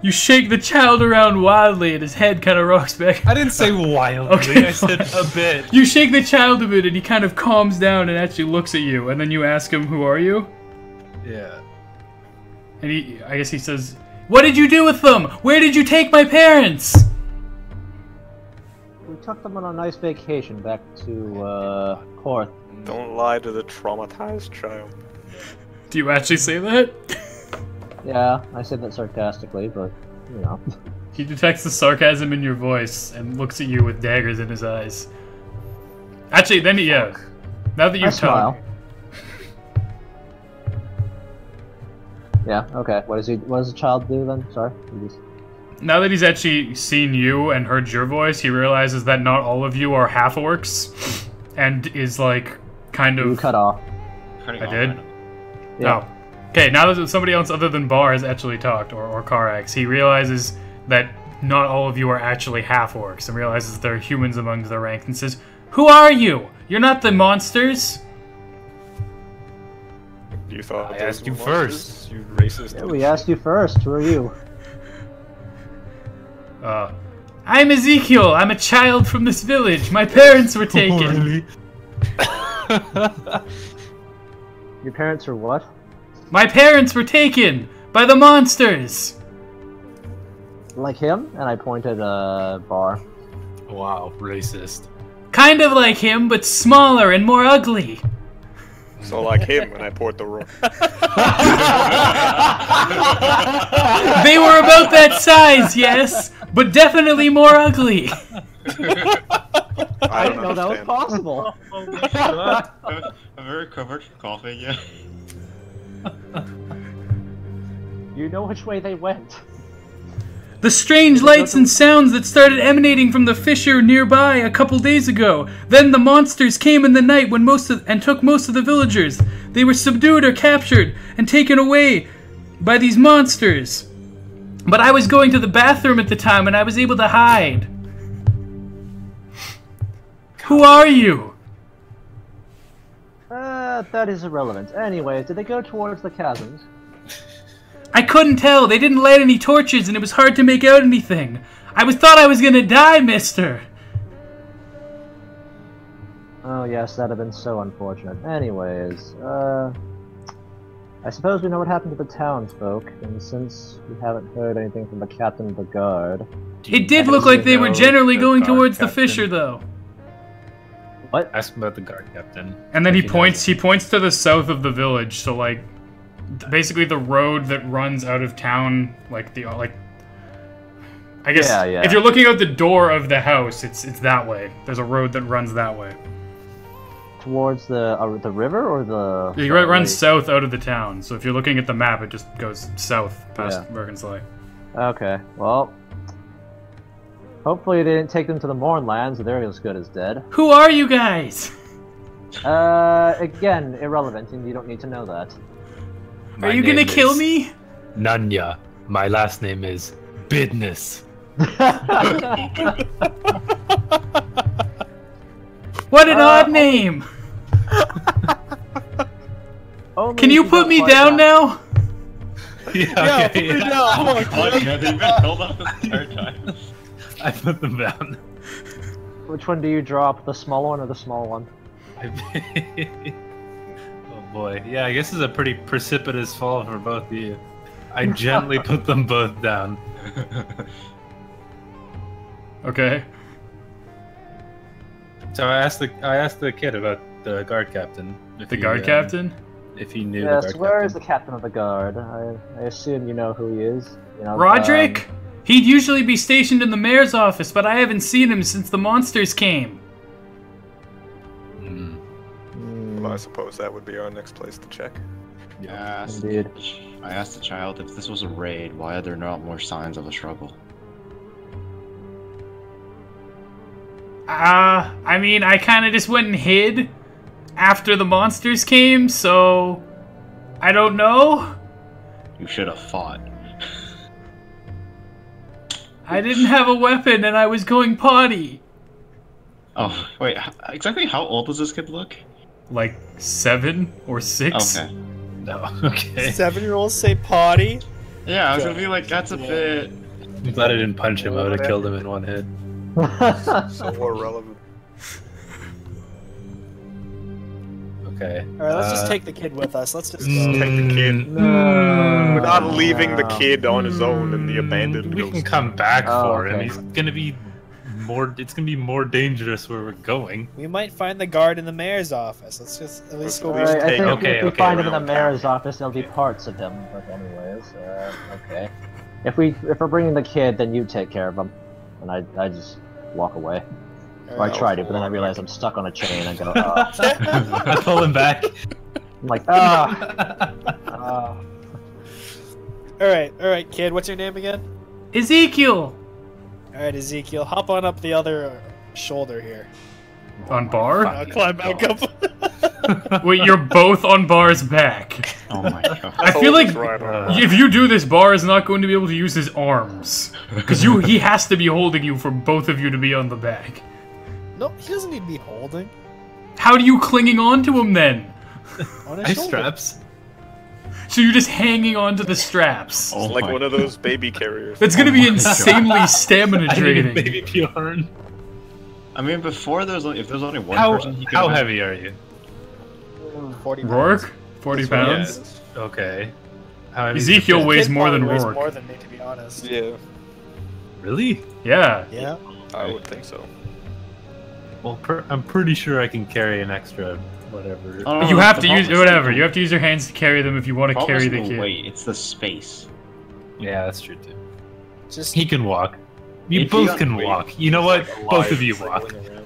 You shake the child around wildly, and his head kind of rocks back. I didn't say wildly. Okay, I said a bit. You shake the child a bit, and he kind of calms down and actually looks at you. And then you ask him, "Who are you?" Yeah. And I guess he says, What did you do with them? Where did you take my parents? We took them on a nice vacation back to Korth. Don't lie to the traumatized child. Do you actually say that? Yeah, I said that sarcastically, but you know. He detects the sarcasm in your voice and looks at you with daggers in his eyes. Actually, then yeah. Now that I you've smile. talked. Yeah. Okay. What does the child do then? Sorry. Now that he's actually seen you and heard your voice, he realizes that not all of you are half-orcs, and is like, kind of... You cut off. I did? Yeah. Oh. Okay, now that somebody else other than Bar has actually talked, or Karax, he realizes that not all of you are actually half-orcs, and realizes there are humans among the ranks, and says, "Who are you? You're not the monsters!" You thought I those asked you were first. monsters, you racist. Yeah, we asked you first. Who are you? I'm Ezekiel. I'm a child from this village. My parents were taken. Your parents are what? My parents were taken by the monsters. Like him? And I pointed Bar. Wow, racist. Kind of like him, but smaller and more ugly. So like him when I poured the room. They were about that size, yes, but definitely more ugly. I didn't know that was possible. I'm very covered for coughing, yeah. You know which way they went. The strange lights and sounds that started emanating from the fissure nearby a couple days ago. Then the monsters came in the night when took most of the villagers. They were subdued or captured and taken away by these monsters. But I was going to the bathroom at the time and I was able to hide. Who are you? That is irrelevant. Anyway, did they go towards the chasms? I couldn't tell. They didn't light any torches and it was hard to make out anything. Thought I was gonna die, mister. Oh yes, that'd have been so unfortunate. Anyways, I suppose we know what happened to the townsfolk, and since we haven't heard anything from the captain of the guard... It did look like they were generally going towards the fissure, though. What? Ask about the guard captain. And then he points to the south of the village, so like basically the road that runs out of town, like I guess if you're looking out the door of the house, it's that way. There's a road that runs that way. Towards the river or the... It runs south out of the town, so if you're looking at the map, it just goes south past Vurgenslye. Okay, well... Hopefully they didn't take them to the Mournlands, so they're as good as dead. Who are you guys? Again, irrelevant, and you don't need to know that. Are you gonna kill me? Nanya. My last name is Business. What an odd name! Can you put me down now? Yeah, Put me down. Oh my God. Yeah, they've been held up the entire time. I put them down. Which one do you drop, the small one or the small one? Oh boy. Yeah, I guess it's a pretty precipitous fall for both of you. I gently put them both down. Okay. So I asked the kid about the guard captain. The guard captain? If he knew Yes, the guard where captain. is the captain of the guard? I assume you know who he is. You know, Roderick? He'd usually be stationed in the mayor's office, but I haven't seen him since the monsters came. Well, I suppose that would be our next place to check. Indeed. I asked the child if this was a raid, why are there not more signs of a struggle? I mean, I kind of just went and hid after the monsters came, so I don't know. You should have fought. I didn't have a weapon and I was going potty. Oh, wait, exactly how old does this kid look? Like 7 or 6. Okay. No. Okay. 7-year-olds say potty. Yeah, I was gonna be like, that's a bit... I'm glad I didn't punch him. I would have killed him in one hit. So more relevant. Okay. All right, let's just take the kid with us. Let's just Take go. the kid. No. We're not leaving the kid on his own in the abandoned We ghost. can come back for him. okay. He's gonna be more. It's gonna be more dangerous where we're going. We might find the guard in the mayor's office. Let's just at least go. At least Alright, I take think him. Okay, if we okay, find him in the around mayor's town. office, there'll be parts of him. But anyways, okay. If we're bringing the kid, then you take care of him, and I just walk away. Or I Alright. try to, but then I realize I'm stuck on a chain. I go, I pull him back. I'm like, All right, kid. What's your name again? Ezekiel! All right, Ezekiel. Hop on up the other shoulder here. On Bar? I'll climb back up. Wait, you're both on Bar's back. Oh my god. I feel like Right on. if you do this, Bar is not going to be able to use his arms. Because he has to be holding you for both of you to be on the back. No, he doesn't need to be holding How are you clinging on to him then? on his I shoulder. straps. So you're just hanging on to the straps. Oh It's like my one of those baby carriers. That's gonna be my God. insanely stamina I need draining. baby Bjorn. I mean, before there's only, if there's only one How person, he could how have- heavy are you? 40 pounds. Rourke? 40 That's what- yeah. pounds? Okay. How heavy is Ezekiel the kid? weighs Kid more than probably weighs Rourke. more than me, to be honest. Yeah, Really? Yeah. Yeah. I would think so. Well, I'm pretty sure I can carry an extra whatever. Oh, no, You no, have the to use problem is whatever. the- You have to use your hands to carry them if you want to problem carry is the the kid. weight, it's the space. Yeah, that's true too. Just He can walk. You If both got can weight, walk. You know what? Like Both of alive, you wriggling walk. around.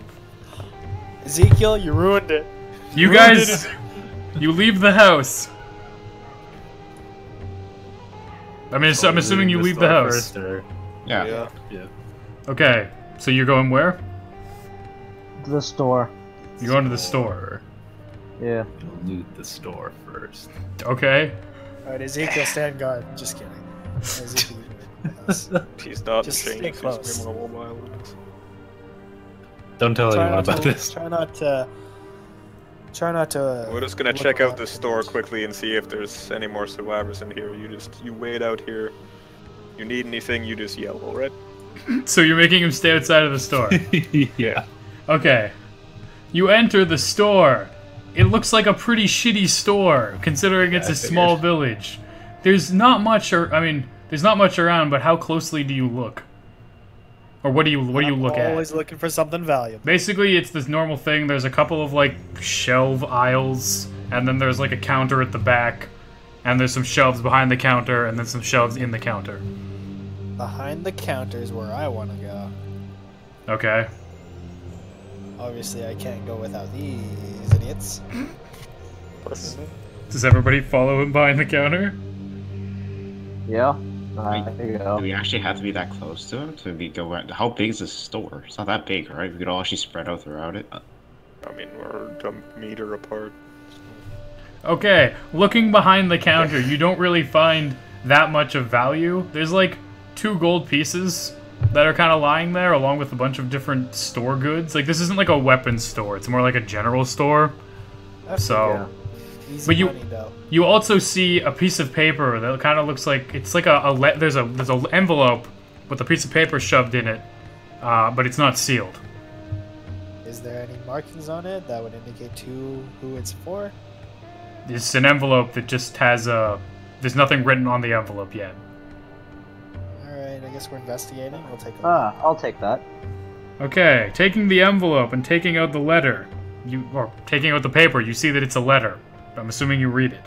Ezekiel, you ruined it. You ruined guys, it. you leave the house. I mean, I'm assuming you leave the store house. first, or... Yeah. Yeah. Okay, so you're going where? to the store. You're going to the store. Yeah. Loot the store first. Okay. All right, Ezekiel, stand guard. Just kidding. Ezekiel, you're with us. He's not Just changed stay his close. criminal violence. Don't tell Try anyone not about to. this. Try not to. Try not to. We're just gonna look check out around the too store much. quickly and see if there's any more survivors in here. You wait out here. You need anything, you just yell, alright? So you're making him stay outside of the store. Yeah. Okay. You enter the store. It looks like a pretty shitty store, considering it's I a small figured. village. There's not much, there's not much around, but how closely do you look? Or what do you look at? Always looking for something valuable. Basically, it's this normal thing. There's a couple of, like, shelf aisles, and then there's, like, a counter at the back, and there's some shelves behind the counter, and then some shelves in the counter. Behind the counter is where I want to go. Okay. Obviously, I can't go without these idiots. Does everybody follow him behind the counter? Yeah. There you Do go. we actually have to be that close to him to be go around? How big is this store? It's not that big, right? We could all actually spread out throughout it. I mean, we're a meter apart. Okay, looking behind the counter, you don't really find that much of value. There's, like, 2 gold pieces that are kind of lying there, along with a bunch of different store goods. Like, this isn't like a weapons store, it's more like a general store. So, Easy But you- money, though. you also see a piece of paper that kind of looks like, it's like there's an envelope with a piece of paper shoved in it, but it's not sealed. Is there any markings on it that would indicate to who it's for? It's an envelope that just has there's nothing written on the envelope yet. Alright, I guess we're investigating. We'll take a look. I'll take that. Okay, taking the envelope and taking out the letter, or taking out the paper, you see that it's a letter. I'm assuming you read it.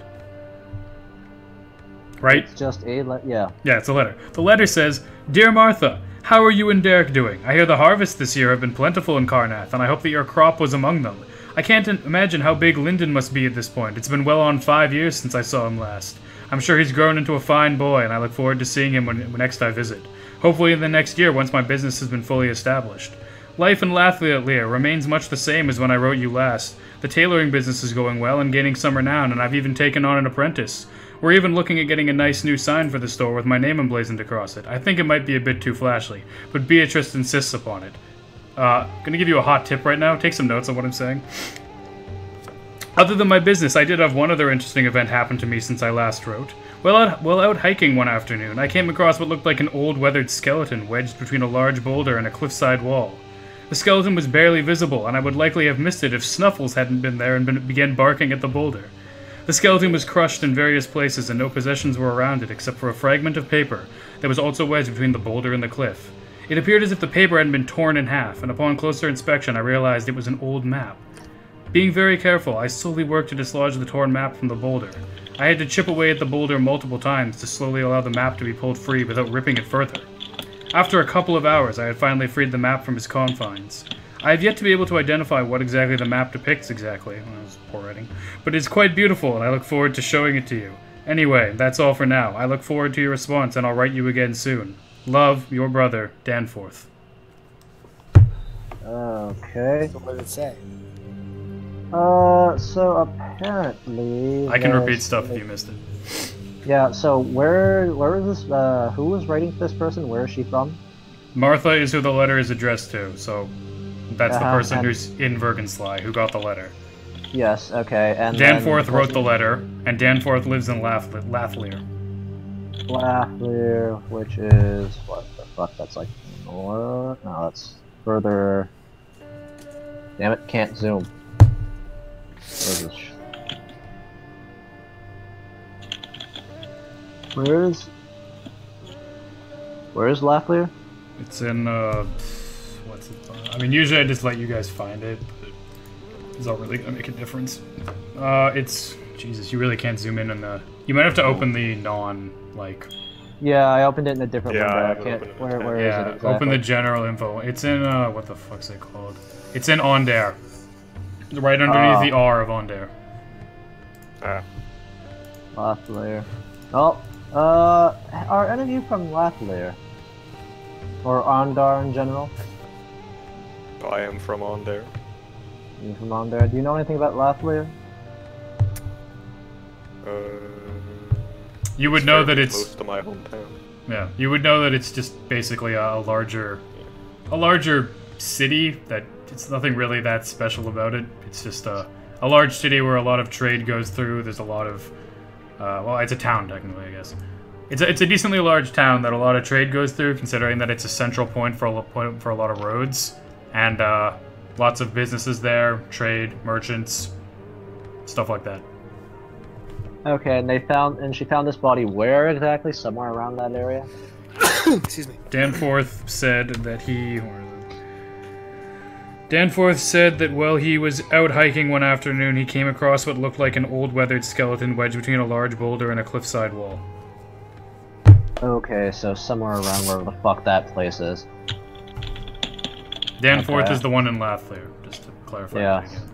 Right? It's just yeah. Yeah, it's a letter. The letter says, "Dear Martha, how are you and Derek doing? I hear the harvests this year have been plentiful in Karnath, and I hope that your crop was among them. I can't imagine how big Lyndon must be at this point. It's been well on 5 years since I saw him last. I'm sure he's grown into a fine boy, and I look forward to seeing him when next I visit. Hopefully in the next year, once my business has been fully established. Life in Lathlia remains much the same as when I wrote you last. The tailoring business is going well and gaining some renown, and I've even taken on an apprentice. We're even looking at getting a nice new sign for the store with my name emblazoned across it. I think it might be a bit too flashy, but Beatrice insists upon it. Gonna give you a hot tip right now. Take some notes on what I'm saying. Other than my business, I did have one other interesting event happen to me since I last wrote. While out hiking one afternoon, I came across what looked like an old weathered skeleton wedged between a large boulder and a cliffside wall. The skeleton was barely visible, and I would likely have missed it if Snuffles hadn't been there and began barking at the boulder. The skeleton was crushed in various places, and no possessions were around it except for a fragment of paper that was also wedged between the boulder and the cliff. It appeared as if the paper had been torn in half, and upon closer inspection I realized it was an old map. Being very careful, I slowly worked to dislodge the torn map from the boulder. I had to chip away at the boulder multiple times to slowly allow the map to be pulled free without ripping it further. After a couple of hours, I had finally freed the map from its confines. I have yet to be able to identify what exactly the map depicts exactly. Well, that was poor writing. But it's quite beautiful, and I look forward to showing it to you. Anyway, that's all for now. I look forward to your response, and I'll write you again soon. Love, your brother, Danforth. Okay. So what did it say? So apparently... I can repeat stuff if you missed it. Yeah, so where is this, who was writing to this person? Where is she from? Martha is who the letter is addressed to, so that's the person and- who's in Vurgenslye who got the letter. Yes, okay, and Danforth then wrote the letter, and Danforth lives in Lathlear. Lathlear, which is, what the fuck, that's like north? No, that's further... Damn it, can't zoom. Where's this? Where's Lathlear? It's in, what's it? I mean, usually I just let you guys find it, but it's not really gonna make a difference. It's, Jesus, you really can't zoom in on the, you might have to open the like... Yeah, I opened it in a different Yeah, I window. I haven't can't, opened it. where is it Yeah, exactly? open the general info. It's in, what the fuck's it called? It's in Ondare. Right underneath the R of Ondare. Ah. Lathlear. Oh, are any of you from Lathlear? Or Ondar in general? I am from on there. You from Ondar? Do you know anything about Lathlear? You would know that fairly it's, close to my hometown. yeah, you would know that it's just basically a larger city that it's nothing really that special about it. It's just a large city where a lot of trade goes through. There's a lot of, well, it's a town technically, I guess. It's a decently large town that a lot of trade goes through, considering that it's a central point for a lot of roads, and lots of businesses there, trade, merchants, stuff like that. Okay, and she found this body where exactly? Somewhere around that area? Excuse me. Danforth said that Danforth said that while he was out hiking one afternoon, he came across what looked like an old weathered skeleton wedged between a large boulder and a cliffside wall. Okay, so somewhere around wherever the fuck that place is. Danforth Okay. is the one in Lathlear, just to clarify. Yeah. that again.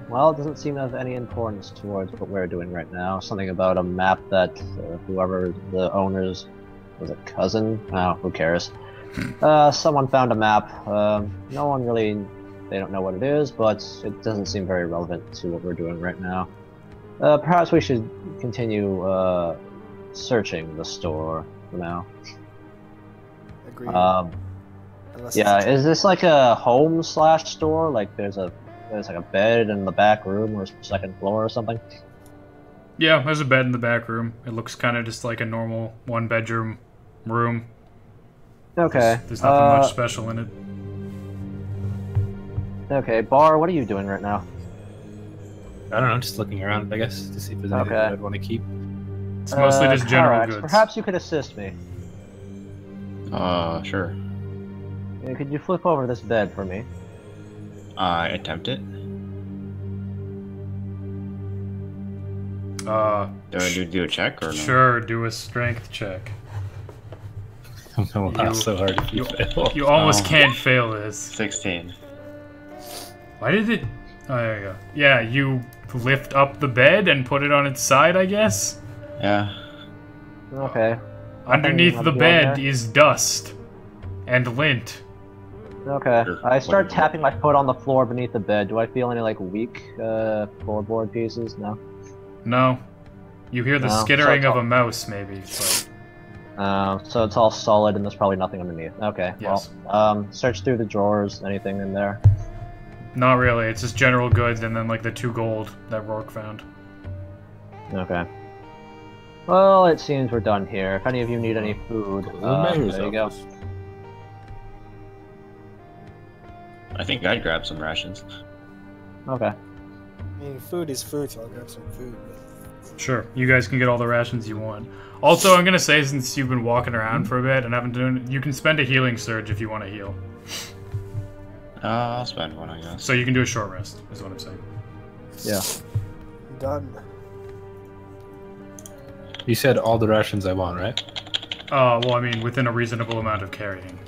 Well, it doesn't seem to have any importance towards what we're doing right now. Something about a map that whoever the owner's, was it cousin? Oh, who cares? Someone found a map. No one really, they don't know what it is, but it doesn't seem very relevant to what we're doing right now. Perhaps we should continue, searching the store for now. Agreed. Unless Yeah, it's a- is this like a home / store? Like there's like a bed in the back room or second floor or something? Yeah, there's a bed in the back room. It looks kind of just like a normal one-bedroom room. Okay. There's nothing much special in it. Okay, Bar, what are you doing right now? I don't know, just looking around, I guess, to see if there's anything Okay. that I'd want to keep. It's mostly just general Karax, goods. perhaps you could assist me. Sure. Could you flip over this bed for me? I attempt it. Uh, Do I do a check or no? sure, do a strength check. I'm gonna laugh so hard if you fail. You almost Oh. can't fail this. 16. Why did it... Oh, there you go. Yeah, you lift up the bed and put it on its side, I guess? Yeah. Okay. Underneath the Nothing bed there? is dust and lint. Okay. Sure. I start Whatever. tapping my foot on the floor beneath the bed. Do I feel any like weak floorboard pieces? No. No. You hear the No, skittering so- of a mouse, maybe. But So it's all solid and there's probably nothing underneath. Okay. Yes. Well, search through the drawers. Anything in there? not really. It's just general goods and then like the 2 gold that Rourke found. Okay. Well, it seems we're done here. If any of you need any food, there you go. I think I'd grab some rations. Okay. I mean, food is food, so I'll grab some food. Sure, you guys can get all the rations you want. Also, I'm gonna say, since you've been walking around for a bit and haven't done it, you can spend a healing surge if you want to heal. I'll spend one, I guess. So you can do a short rest, is what I'm saying. Yeah. Done. You said all the rations I want, right? Well, I mean, within a reasonable amount of carrying.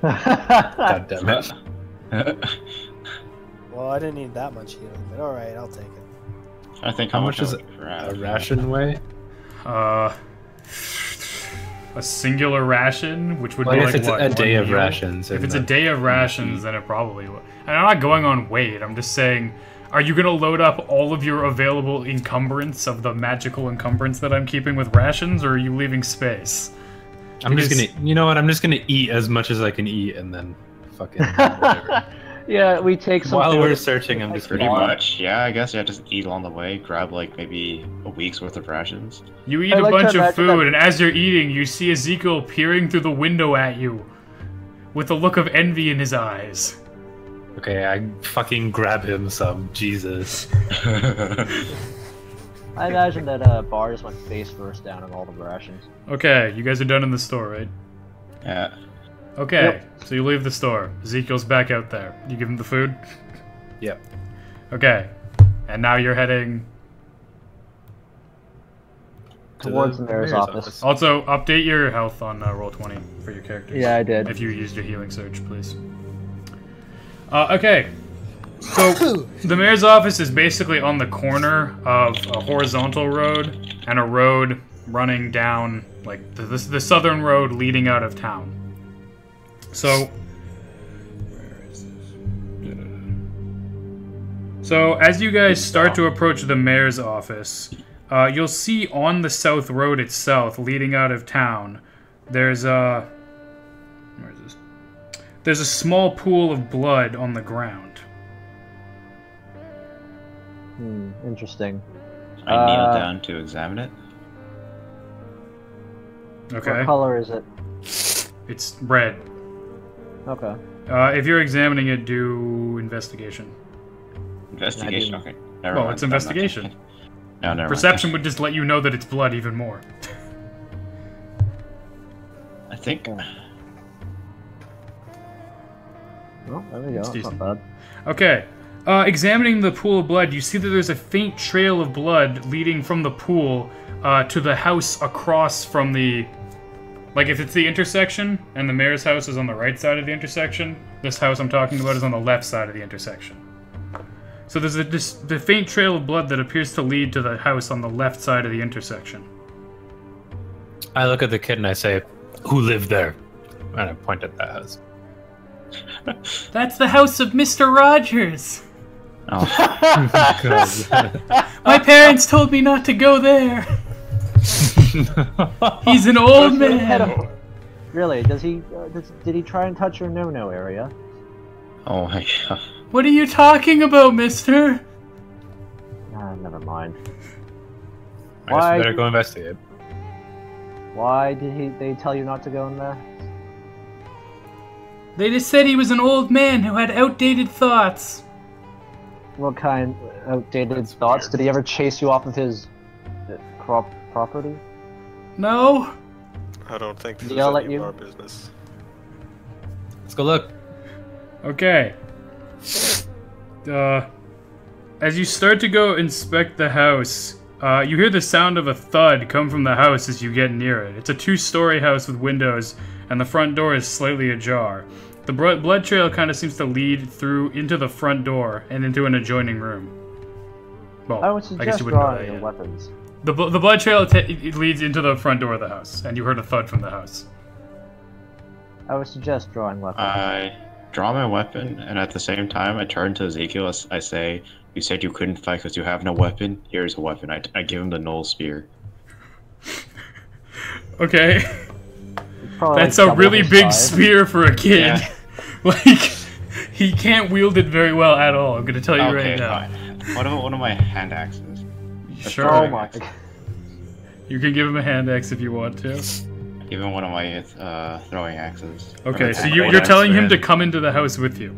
God damn it. Well, I didn't need that much healing, but alright, I'll take it. I think How much is I would grab? a ration weigh? A singular ration, which would Well, be I like guess it's what, a one day of meal? rations. If and it's a then- day of rations, then it probably would. And I'm not going on weight. I'm just saying, are you going to load up all of your available encumbrance of the magical encumbrance that I'm keeping with rations, or are you leaving space? I'm just Because- gonna, you know what? I'm just gonna eat as much as I can eat, and then fucking whatever. Yeah, we take some. While food. we're searching, I'm just Pretty gonna. much, yeah. I guess yeah, just eat along the way. Grab like maybe a week's worth of rations. You eat I a like to bunch of imagine food, that- and as you're eating, you see Ezekiel peering through the window at you with a look of envy in his eyes. Okay, I fucking grab him some. Jesus. I imagine that Bar just went face first down on all the rations. Okay, you guys are done in the store, right? Yeah. Okay, so you leave the store. Ezekiel's back out there. You give him the food? Yep. Okay, and now you're heading... Towards the mayor's office. Also, update your health on Roll20 for your characters. Yeah, I did. If you used your healing surge, please. Okay, so the mayor's office is basically on the corner of a horizontal road and a road running down, like, the southern road leading out of town. So... So, as you guys start to approach the mayor's office, you'll see on the south road itself, leading out of town, there's a... Where is this? There's a small pool of blood on the ground. Interesting. I kneel down to examine it. Okay. What color is it? It's red. Okay. If you're examining it, do investigation. Investigation. Okay. Never Well, mind. it's investigation. No, never Perception would just let you know that it's blood even more. mind. I think. Oh, there we go. It's That's decent. not bad. Okay. Examining the pool of blood, you see that there's a faint trail of blood leading from the pool to the house across from the... Like, if it's the intersection, and the mayor's house is on the right side of the intersection, this house I'm talking about is on the left side of the intersection. So there's the faint trail of blood that appears to lead to the house on the left side of the intersection. I look at the kid and I say, "Who lived there?" And I point at that house. That's the house of Mr. Rogers! Oh, My parents told me not to go there! He's an old man! Really? Does he? Did he try and touch your no-no area? oh my god. What are you talking about, mister? Never mind. I guess Why- we better go investigate. Why did they tell you not to go in there? They just said he was an old man who had outdated thoughts. What kind of outdated thoughts? Did he ever chase you off of his property? No? I don't think this is Yell at any you? of our business. Let's go look. Okay. As you start to go inspect the house, you hear the sound of a thud come from the house as you get near it. It's a 2-story house with windows, and the front door is slightly ajar. The blood trail kind of seems to lead through into the front door and into an adjoining room. Well, I would guess suggest you wouldn't know drawing that your yet. weapons. The blood trail it leads into the front door of the house, and you heard a thud from the house. I would suggest drawing weapons. I draw my weapon, and at the same time, I turn to Ezekiel. I say, "You said you couldn't fight because you have no weapon. Here's a weapon." I give him the Knoll spear. Okay. Probably That's like a double really his big size. spear for a kid. Yeah. Like, he can't wield it very well at all. I'm gonna tell you Okay, right now. fine. What about one of my hand axes? Sure. Oh my. You can give him a hand axe if you want to. Give him one of my throwing axes. Okay, Or so my you're great telling axe. him to come into the house with you.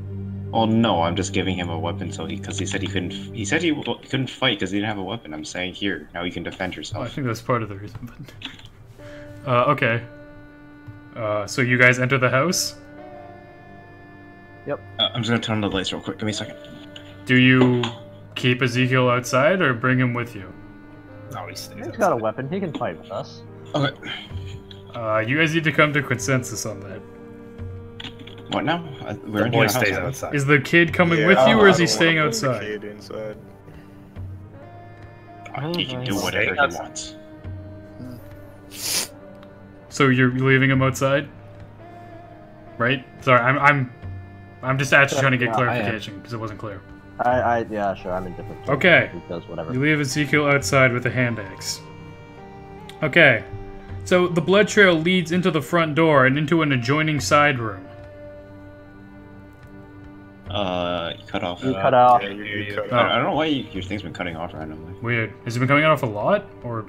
Oh no, I'm just giving him a weapon so because he said he couldn't. He said he couldn't fight because he didn't have a weapon. I'm saying here now you can defend Well, I yourself. think that's part of the reason. But okay. So you guys enter the house. I'm just gonna turn on the lights real quick. Give me a second. Do you keep Ezekiel outside or bring him with you? No, he stays He's outside. got a weapon. He can fight with us. Okay. You guys need to come to consensus on that. What now? We're The in boy here. stays outside. Is the kid coming Yeah, with you, or I is he don't staying wanna bring the outside? kid inside. He can do Stay whatever he outside. wants. So you're leaving him outside, right? Sorry, I'm just actually trying to get Yeah, I am. clarification because it wasn't clear. Yeah, sure, I'm indifferent. Okay. He does whatever. You leave Ezekiel outside with a hand axe. Okay. So the blood trail leads into the front door and into an adjoining side room. You cut off. You cut off. Yeah, you cut Oh. out. I don't know why your thing's been cutting off randomly. Weird. Has it been coming off a lot, or?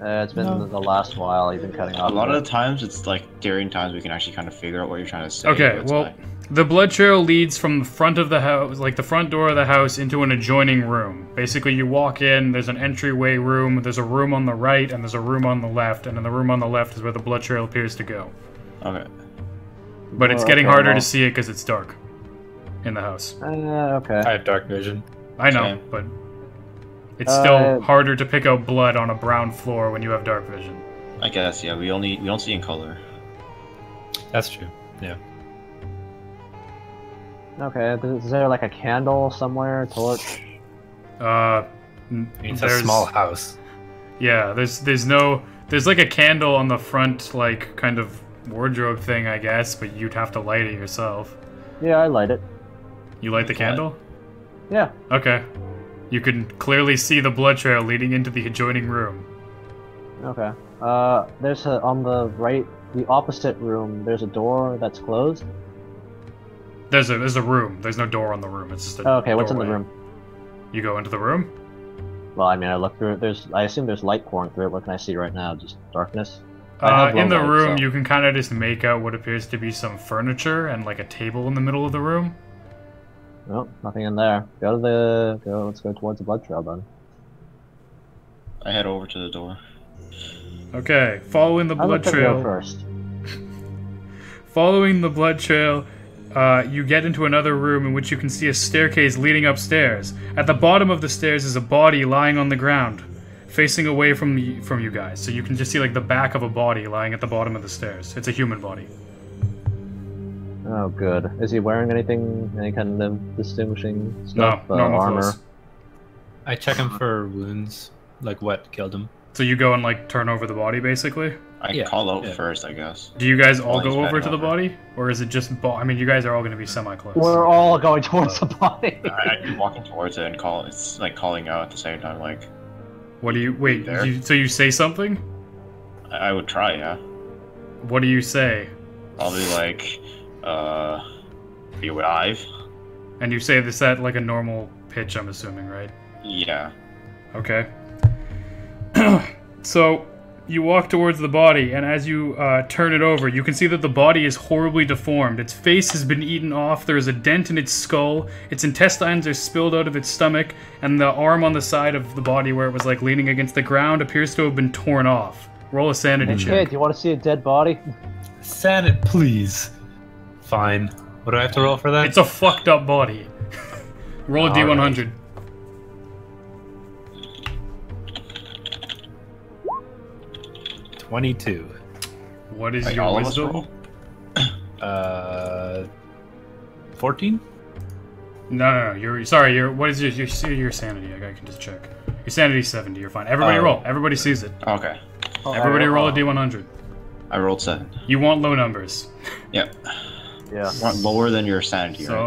It's been the last while. You've been cutting off. A lot of the times, it's like during times we can actually kind of figure out what you're trying to say. Okay, but it's well, like- the blood trail leads from the front of the house, like the front door of the house, into an adjoining room. Basically, you walk in, there's an entryway room, there's a room on the right, and there's a room on the left, and in the room on the left is where the blood trail appears to go. Okay. But it's Oh, getting okay, harder well- to see it because it's dark in the house. Okay. I have dark vision. I know, Same. but it's still Uh, harder to pick out blood on a brown floor when you have dark vision. I guess, yeah, we don't see in color. That's true. Yeah. Okay. Is there like a candle somewhere, a torch? It's a small house. Yeah, there's like a candle on the front, like kind of wardrobe thing, I guess, but you'd have to light it yourself. Yeah, I light it. You light the candle? Yeah. Okay. You can clearly see the blood trail leading into the adjoining room. Okay. There's on the right, the opposite room. There's a door that's closed. There's a room. There's no door on the room. It's just a Okay, what's in the doorway. room? You go into the room? Well, I mean, I look through it. I assume there's light pouring through it. What can I see right now? Just darkness. I have In the low light, room, so- you can kind of just make out what appears to be some furniture and like a table in the middle of the room. No, nothing in there. Let's go towards the blood trail then. I head over to the door. Okay, following the I blood look to go trail. first. Following the blood trail, you get into another room in which you can see a staircase leading upstairs. At the bottom of the stairs is a body lying on the ground, facing away from you guys. So you can just see like the back of a body lying at the bottom of the stairs. It's a human body. Oh, good. Is he wearing anything, any kind of distinguishing No, stuff? normal Armor? clothes. I check him for wounds, like what killed him. So you go and like turn over the body, basically. I Yeah, call out yeah. first, I guess. Do you guys all Oh, he's go over bending to the over. body, or is it just? I mean, you guys are all going to be semi-close. We're all going towards the body. I'm walking towards it and it's like calling out at the same time. Like What do you wait? There. So you say something? I would try, yeah. What do you say? I'll be like, are you alive? And you say this at like a normal pitch, I'm assuming, right? Yeah. Okay. So you walk towards the body, and as you turn it over, you can see that the body is horribly deformed. Its face has been eaten off, there is a dent in its skull, its intestines are spilled out of its stomach, and the arm on the side of the body where it was like leaning against the ground appears to have been torn off. Roll a sanity Hey, check. do you want to see a dead body? Sanity, please. Fine. What do I have to roll for that? It's a fucked up body. Roll a D100. 22. What is Like your all of us wisdom? roll? 14? No. What is your sanity? I can just check. Your sanity's 70. You're fine. Everybody Oh. roll. Everybody sees it. Okay. Everybody roll a D100. I rolled 7. You want low numbers. Yep. Yeah. Want lower than your sanity, So. right?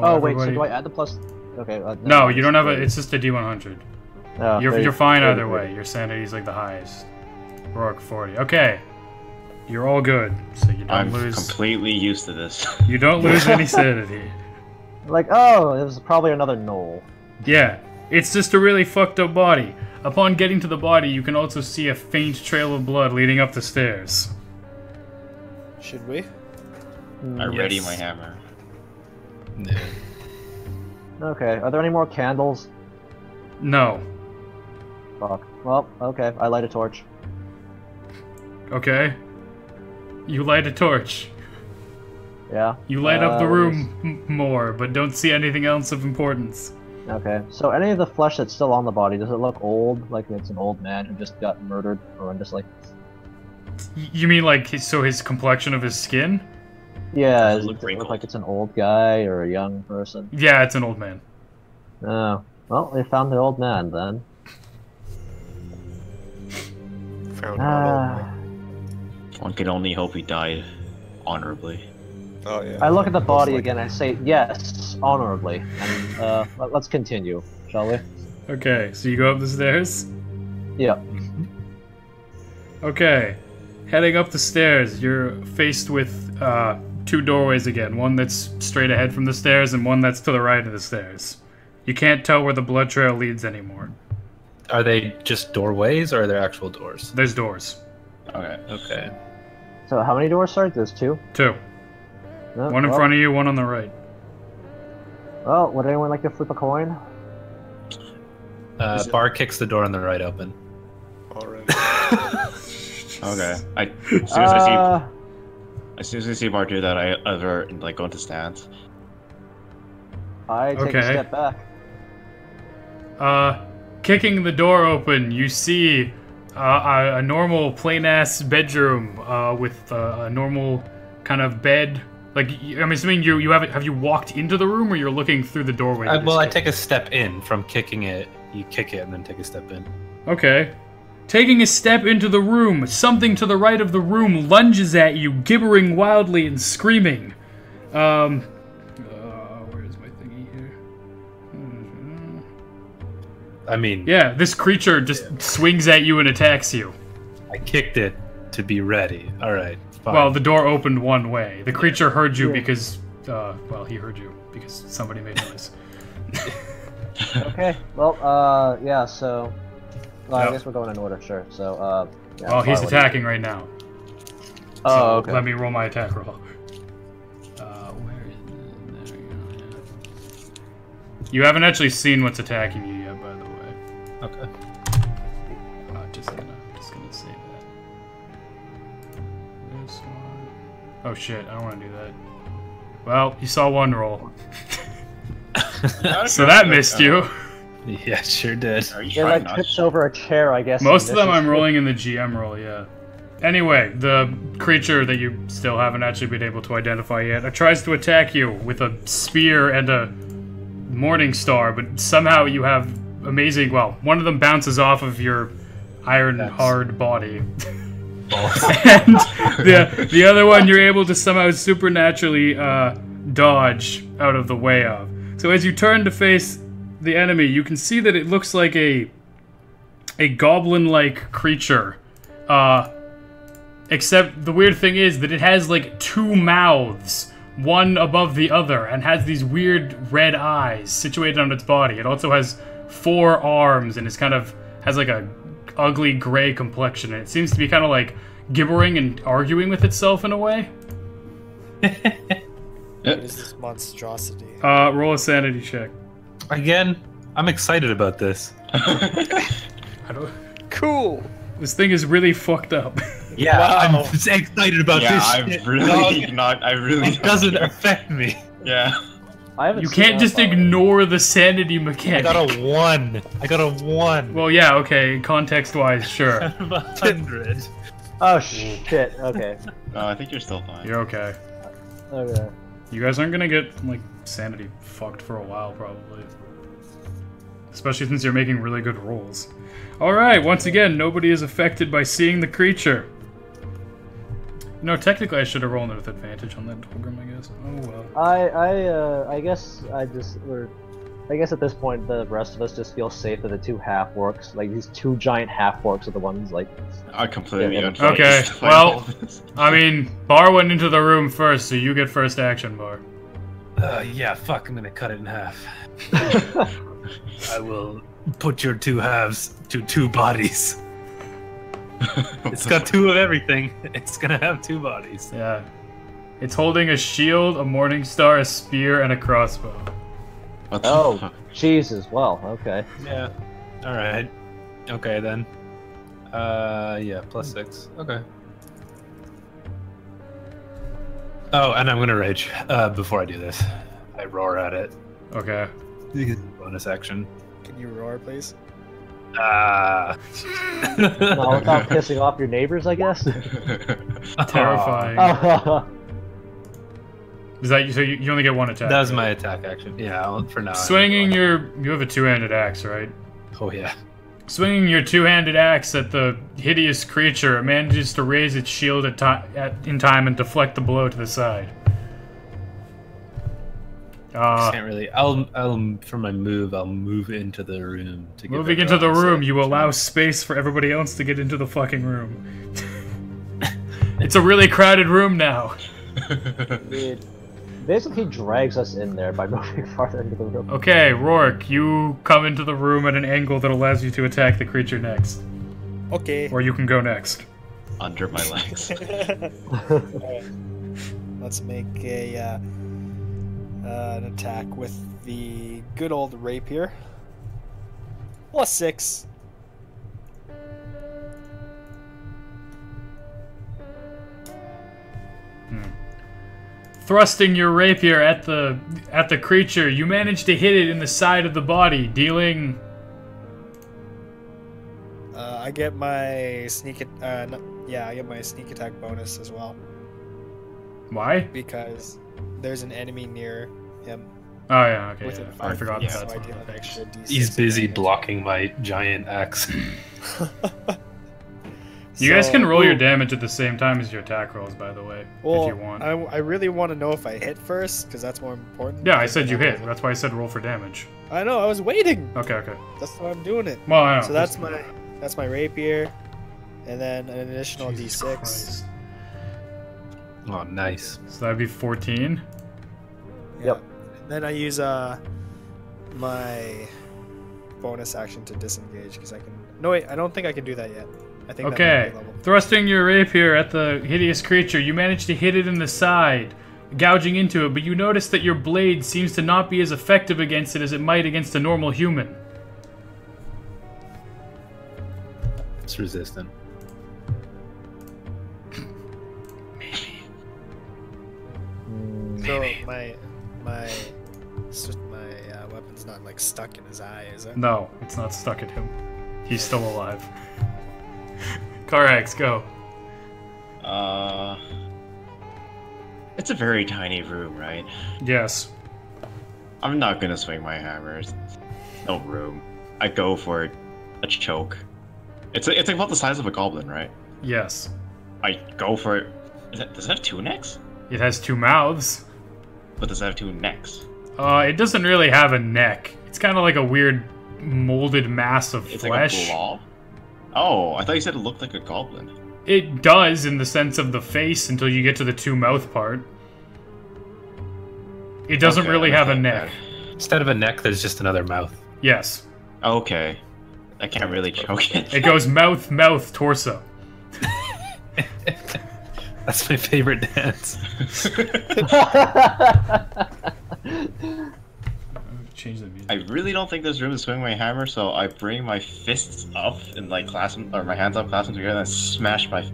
Oh wait, so everybody- do I add the plus? Okay. No, you don't have a. It's just a D100. Oh, You're fine 30. either way. Your sanity's like the highest. Rourke 40. Okay. You're all good. So you don't I'm lose. completely used to this. You don't lose any sanity. Like, oh, it was probably another knoll. Yeah. It's just a really fucked up body. Upon getting to the body, you can also see a faint trail of blood leading up the stairs. Should we? I ready Yes. my hammer. Yeah. Okay, are there any more candles? No. Fuck. Well, okay, I light a torch. Okay. You light a torch. Yeah. You light up the let me room more, but don't see anything else of importance. Okay, so any of the flesh that's still on the body, does it look old? Like it's an old man who just got murdered? Or I'm just like... You mean like so his complexion of his skin? Yeah, Does it does look it look wrinkled? like it's an old guy or a young person? Yeah, it's an old man. Oh, well, they found the old man then. Found out. Ah. One can only hope he died honorably. Oh yeah. I look at the Looks body like again and I say, yes, honorably. And let's continue, shall we? Okay, so you go up the stairs? Yeah. Okay. Heading up the stairs, you're faced with two doorways again. One that's straight ahead from the stairs and one that's to the right of the stairs. You can't tell where the blood trail leads anymore. Are they just doorways or are there actual doors? There's doors. Okay. Okay. So how many doors, sorry? There's two? Two. No, One in well, front of you, one on the right. Well, would anyone like to flip a coin? Bar kicks the door on the right open. Alright. Okay. As soon as I see Bart do that, I either like go into stance. I take Okay. a step back. Kicking the door open, you see a normal plain-ass bedroom with a normal kind of bed. Like, I'm assuming you have you walked into the room or you're looking through the doorway? Well, I take a step in from kicking it. You kick it and then take a step in. Okay. Taking a step into the room, something to the right of the room lunges at you, gibbering wildly and screaming. Where is my thingy here? I mean, Yeah, this creature just swings at you and attacks you. I kicked it to be ready. All right. Fine. Well, the door opened one way. The creature heard you Yeah. because, he heard you because somebody made noise. Okay, well, yeah, so... Well, Yep. I guess we're going in order, sure. So, yeah, Well, he's Bart, what do you- attacking right now. Oh, So okay. Let me roll my attack roll. Where is it? There we go, yeah. You haven't actually seen what's attacking you yet, by the way. Okay. Just gonna save that. This one. Oh shit! I don't want to do that. Well, you saw one roll, so that missed you. Yeah, sure did. Are you It trying like not trips over a chair, I guess. Most of and them I'm misses. rolling in the GM roll, yeah. Anyway, the creature that you still haven't actually been able to identify yet tries to attack you with a spear and a morning star, but somehow you have amazing. Well, one of them bounces off of your iron hard body, and the other one you're able to somehow supernaturally dodge out of the way of. So as you turn to face the enemy, you can see that it looks like a goblin-like creature. Except the weird thing is that it has like two mouths, one above the other, and has these weird red eyes situated on its body. It also has 4 arms and has like a ugly gray complexion. And it seems to be kind of like gibbering and arguing with itself in a way. What is this monstrosity? Roll a sanity check. Again, I'm excited about this. I don't. Cool. This thing is really fucked up. Yeah, Wow. I'm excited about Yeah, this. I'm shit, really dog. not. I really It doesn't affect me. Yeah. I haven't You seen can't that just far. ignore the sanity I mechanic. got a 1. I got a 1. Well, yeah, okay, context-wise, sure. Out of 100. Oh shit. Okay. No, I think you're still fine. You're okay. Okay. You guys aren't gonna get, like, sanity fucked for a while, probably. Especially since you're making really good rolls. Alright, once again, nobody is affected by seeing the creature. No, technically I should have rolled it with advantage on that Dolgrim, I guess. Oh well. I guess I guess at this point the rest of us just feel safe that the two half orcs, like these two giant half orcs, are the ones like. I completely Yeah, unfazed okay, by well- all this. I mean, Bar went into the room first, so you get first action, Bar. Yeah, fuck, I'm gonna cut it in half. I will put your 2 halves to 2 bodies. It's got 2 of everything. It's gonna have 2 bodies. Yeah. It's holding a shield, a morning star, a spear, and a crossbow. What the Oh, fuck? Jesus. Well, okay. Yeah. All right. Okay then. Yeah, +6. Okay. Oh, and I'm gonna rage before I do this. I roar at it. Okay. Bonus action. Can you roar, please? Ah. No, without pissing off your neighbors, I guess. Terrifying. Oh, Is that so? You only get one attack. That was my attack action. Yeah, for now. Swinging your, you have a two-handed axe, right? Oh yeah. Swinging your two-handed axe at the hideous creature, it manages to raise its shield in time and deflect the blow to the side. Can't really. I'll for my move. I'll move into the room to get. Moving into the room, you allow space for everybody else to get into the fucking room. It's a really crowded room now. it basically drags us in there by moving farther into the room. Okay, Rourke, you come into the room at an angle that allows you to attack the creature next. Okay. Or you can go next. Under my legs. Alright. Let's make a an attack with the good old rapier. +6. Thrusting your rapier at the creature, you manage to hit it in the side of the body, dealing. I get my sneak. Yeah, I get my sneak attack bonus as well Why? because there's an enemy near him. Oh yeah, okay. Within Yeah. 5 I forgot feet, that. so I deal an extra D6 He's busy damage. blocking my giant axe. You guys can roll your Ooh. damage at the same time as your attack rolls, by the way, Well, if you want. I really want to know if I hit first because that's more important. Yeah, I said you hit. That's why I said roll for damage. I know. I was waiting. Okay, okay. That's why I'm doing it. Well, I know. So that's my rapier, and then an additional Jesus D6. Christ. Oh, nice. So that'd be 14. Yep. And then I use my bonus action to disengage because I can. No wait, I don't think I can do that yet. I think that Okay. might be level. Thrusting your rapier at the hideous creature, you manage to hit it in the side, gouging into it, but you notice that your blade seems to not be as effective against it as it might against a normal human. It's resistant. So my weapon's not like stuck in his eye, is it? No, it's not stuck at him. He's still alive. Karax, go. It's a very tiny room, right? Yes. I'm not gonna swing my hammers. No room. I go for a choke. It's about the size of a goblin, right? Yes. I go for it. Does it have 2 necks? It has 2 mouths. But does it have 2 necks? It doesn't really have a neck. It's kind of like a weird molded mass of It's flesh. like a blob? Oh, I thought you said it looked like a goblin. It does in the sense of the face until you get to the 2 mouth part. It doesn't Okay, really I have a like neck. that. Instead of a neck, there's just another mouth. Yes. Okay. I can't really choke it. It goes mouth, mouth, torso. That's my favorite dance. Change the music. I really don't think there's room to swing my hammer, so I bring my fists up and like clasp them, or my hands up, clasp them together, and smash my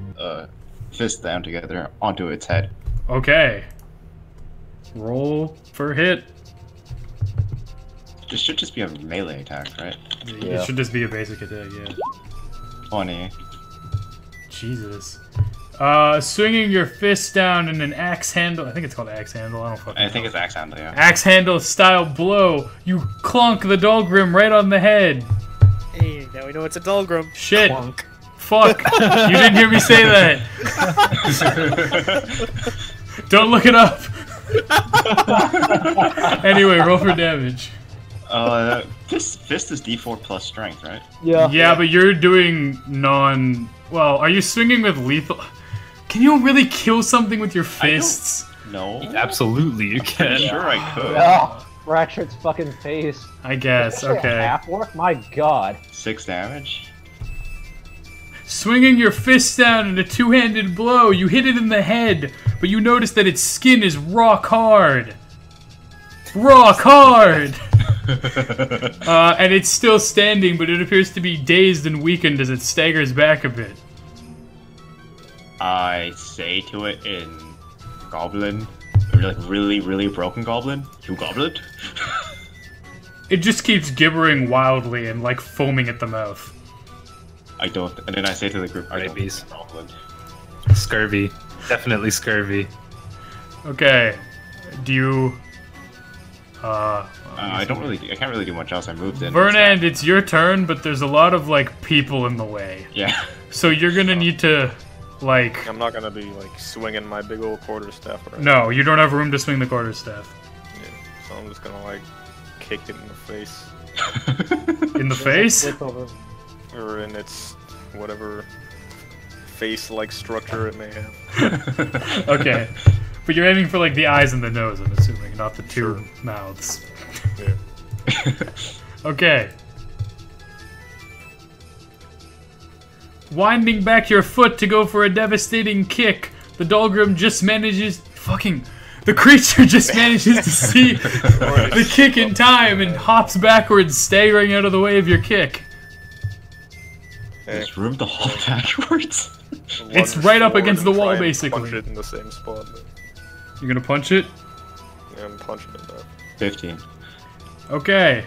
fists down together onto its head. Okay. Roll for hit. This should just be a melee attack, right? It should just be a basic attack, yeah. 20. Jesus. Swinging your fist down in an axe handle. I think it's called axe handle. I don't fucking I think know. it's axe handle, yeah. Axe handle style blow. You clunk the Dahlgrim right on the head. Hey, now we know it's a Dahlgrim. Shit. Clunk. Fuck. You didn't hear me say that. Don't look it up. Anyway, roll for damage. This fist is D4 plus strength, right? Yeah, but you're doing Well, are you swinging with lethal? Can you really kill something with your fists? No. Absolutely, you can. Sure, I could. Oh, fracture its fucking face. I guess. Actually, a Okay. half orc? My god. 6 damage. Swinging your fist down in a two-handed blow, you hit it in the head, but you notice that its skin is rock hard. Rock hard! And it's still standing, but it appears to be dazed and weakened as it staggers back a bit. I say to it in Goblin, like really broken Goblin, you Goblin? It just keeps gibbering wildly and like foaming at the mouth. I don't, and then I say to the group, I don't think Rabies. it's Goblin. Scurvy. Definitely scurvy. Okay. Do you... I can't really do much else. I moved in. Vernand, it's your turn, but there's a lot of like people in the way. Yeah. So you're gonna need to, like... I'm not gonna be like swinging my big old quarterstaff around. No, you don't have room to swing the quarterstaff. Yeah, so I'm just gonna like kick it in the face. In the face? Flip over. Or in its whatever face-like structure it may have. Okay. But you're aiming for like the eyes and the nose, I'm assuming, not the two mouths. Yeah. Okay. Winding back your foot to go for a devastating kick, the Dahlgrim just manages... Fucking... The creature just manages to see the kick in time and hops backwards, staggering out of the way of your kick. There's room to hop backwards. It's Lunge right up forward against and the wall, try and basically. Punch it in the same spot. But, You're gonna punch it? yeah, I'm punching it now. 15. Okay.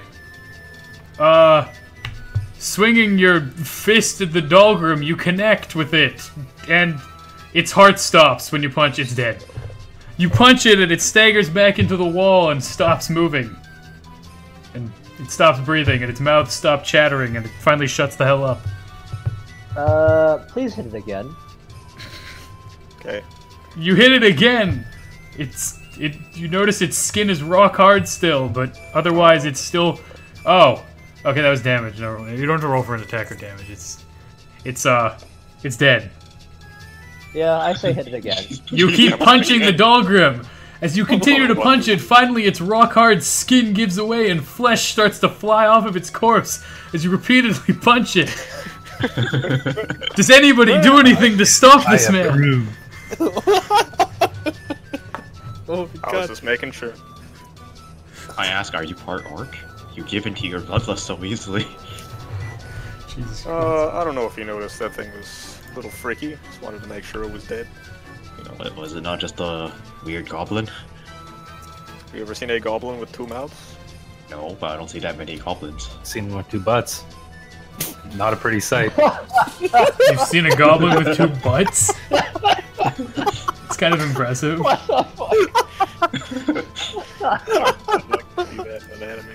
Swinging your fist at the Dahlgrim, you connect with it, and its heart stops when you punch, it's dead. You punch it and it staggers back into the wall and stops moving. And it stops breathing and its mouth stops chattering and it finally shuts the hell up. Please hit it again. Okay. You hit it again! You notice its skin is rock hard still, but otherwise it's still... Oh! Okay, that was damage. No, you don't have to roll for an attack or damage. It's dead. Yeah, I say hit it again. You keep punching the Dahlgrim. As you continue to punch it, finally its rock-hard skin gives away and flesh starts to fly off of its corpse as you repeatedly punch it. Does anybody do anything to stop this man? Oh I was just making sure. I ask, are you part orc? You give into your bloodlust so easily. Jesus Christ. I don't know if you noticed that thing was a little freaky. Just wanted to make sure it was dead. You know, What, was it not just a weird goblin? have you ever seen a goblin with two mouths? No, but I don't see that many goblins. Seen more two butts. Not a pretty sight. You've seen a goblin with two butts? It's kind of impressive.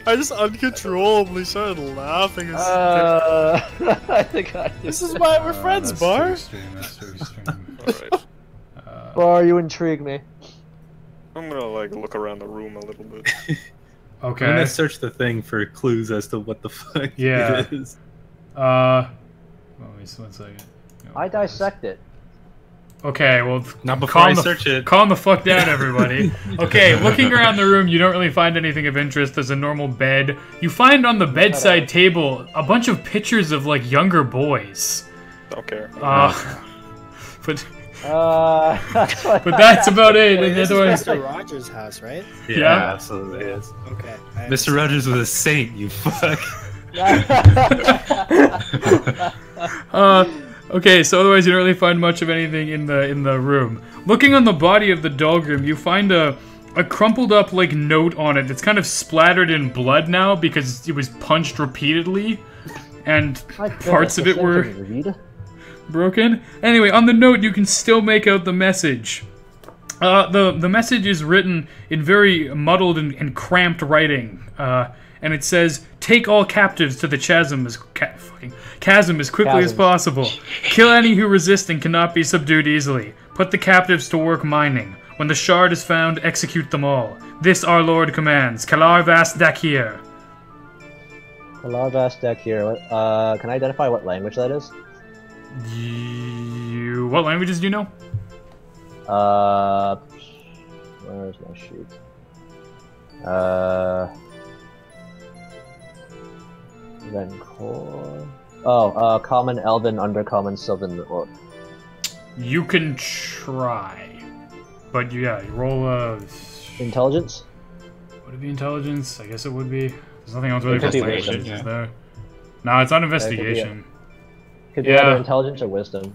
I just uncontrollably started laughing. I think I This is why we're friends, Bar. Alright. Bar, you intrigue me. I'm gonna like look around the room a little bit. I'm Okay. gonna search the thing for clues as to what the fuck Yeah. it is. Wait just 1 second. I dissect it. Okay, well, Not before I search it. Calm the fuck down, everybody. Okay, looking around the room, you don't really find anything of interest. There's a normal bed. You find on the bedside table a bunch of pictures of, like, younger boys. Don't care. But But that's about it. And This is otherwise, Mr. Rogers' house, right? Yeah, Yeah. absolutely is. Okay. Mr. Rogers was a saint, you fuck. Okay, so otherwise you don't really find much of anything in the room. Looking on the body of the Dahlgrim, you find a crumpled up like note on it. It's kind of splattered in blood now because it was punched repeatedly, and parts of it were broken. Anyway, on the note you can still make out the message. The message is written in very muddled and cramped writing, and it says, "Take all captives to the chasm as quickly as possible. Kill any who resist and cannot be subdued easily. Put the captives to work mining. When the shard is found, execute them all. This our Lord commands. Kalar Vast Dakir." Kalarvas deck here. Can I identify what language that is? What languages do you know? Where's my sheet? Vencor. Oh, common, elven, undercommon, sylvan, or... You can try. But yeah, you roll a... Intelligence? Would it be intelligence? I guess it would be. There's nothing else really for Investigation, intelligence, is yeah. there? No, it's not investigation. Could be either intelligence or wisdom.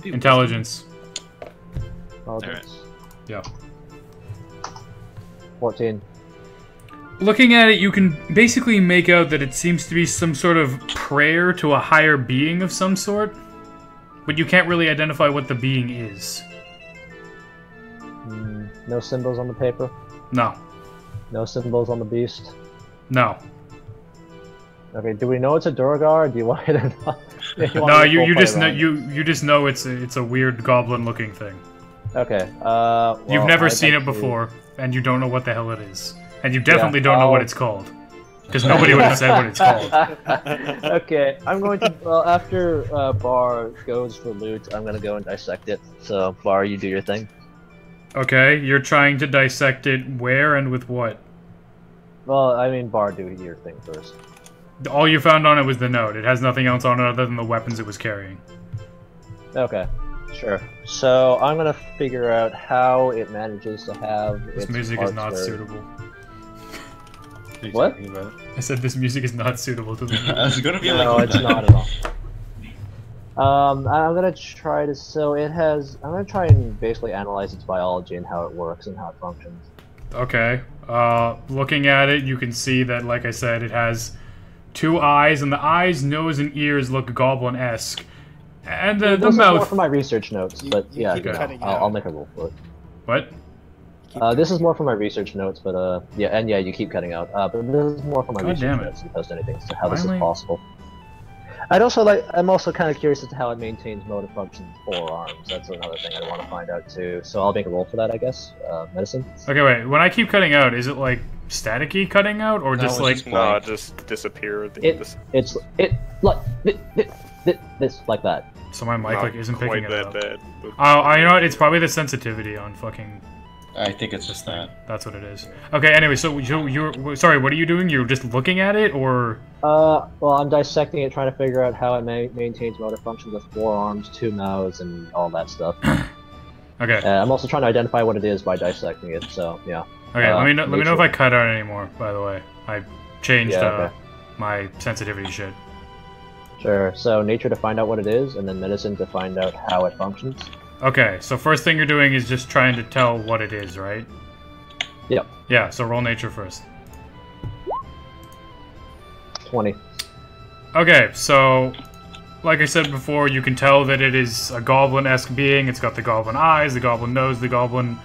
Intelligence. Intelligence. Yeah. 14. Looking at it, you can basically make out that it seems to be some sort of prayer to a higher being of some sort, but you can't really identify what the being is. No symbols on the paper? No. No symbols on the beast? No. Okay, do we know it's a Durgar, or do you want it or not? No, you just know you just know it's a weird goblin-looking thing. Okay. Well, You've never I'd seen like it to- before, and you don't know what the hell it is, and you definitely don't know what it's called, because nobody would have said what it's called. Okay, I'm going to. Well, after Bar goes for loot, I'm gonna go and dissect it. So, Bar, you do your thing. Okay, you're trying to dissect it where and with what? Well, I mean, Bar, do your thing first. All you found on it was the note. It has nothing else on it other than the weapons it was carrying. Okay, sure. So I'm gonna figure out how it manages to have This its music is parts not where- suitable. What? I said this music is not suitable to the I was gonna be like, No, it's not at all. I'm gonna try to. So it has. I'm gonna try and basically analyze its biology and how it works and how it functions. Okay. Looking at it, you can see that, like I said, it has 2 eyes, and the eyes, nose, and ears look goblin-esque. And the This is more mouth... for my research notes, but yeah, keep you know, cutting it I'll out. make a roll for it. What? This is more for my research notes, but yeah, and yeah, you keep cutting out. But this is more for my God research damn it. notes as opposed to anything as to how this is Finally. possible. I'm also kind of curious as to how it maintains motor functions with 4 arms. That's another thing I want to find out too. So I'll make a roll for that, I guess. Medicine. Okay, wait. When I keep cutting out, is it like staticky cutting out, or No, just it's like... just No, it just disappear. It's like this like that. So my mic like isn't picking it up. bad. But Oh, you know what? It's probably the sensitivity on fucking... I think it's just that. That's what it is. Okay, anyway, so you're... Sorry, what are you doing? You're just looking at it, or... Well, I'm dissecting it, trying to figure out how it maintains motor functions with 4 arms, 2 mouths, and all that stuff. Okay. I'm also trying to identify what it is by dissecting it. So yeah. Okay, let me know nature. if I cut out anymore, by the way. I changed Yeah, okay. my sensitivity shit. Sure. So nature to find out what it is, and then medicine to find out how it functions. Okay, so first thing you're doing is just trying to tell what it is, right? Yep. Yeah, so roll nature first. 20. Okay, so like I said before, you can tell that it is a goblin-esque being. It's got the goblin eyes, the goblin nose, the goblin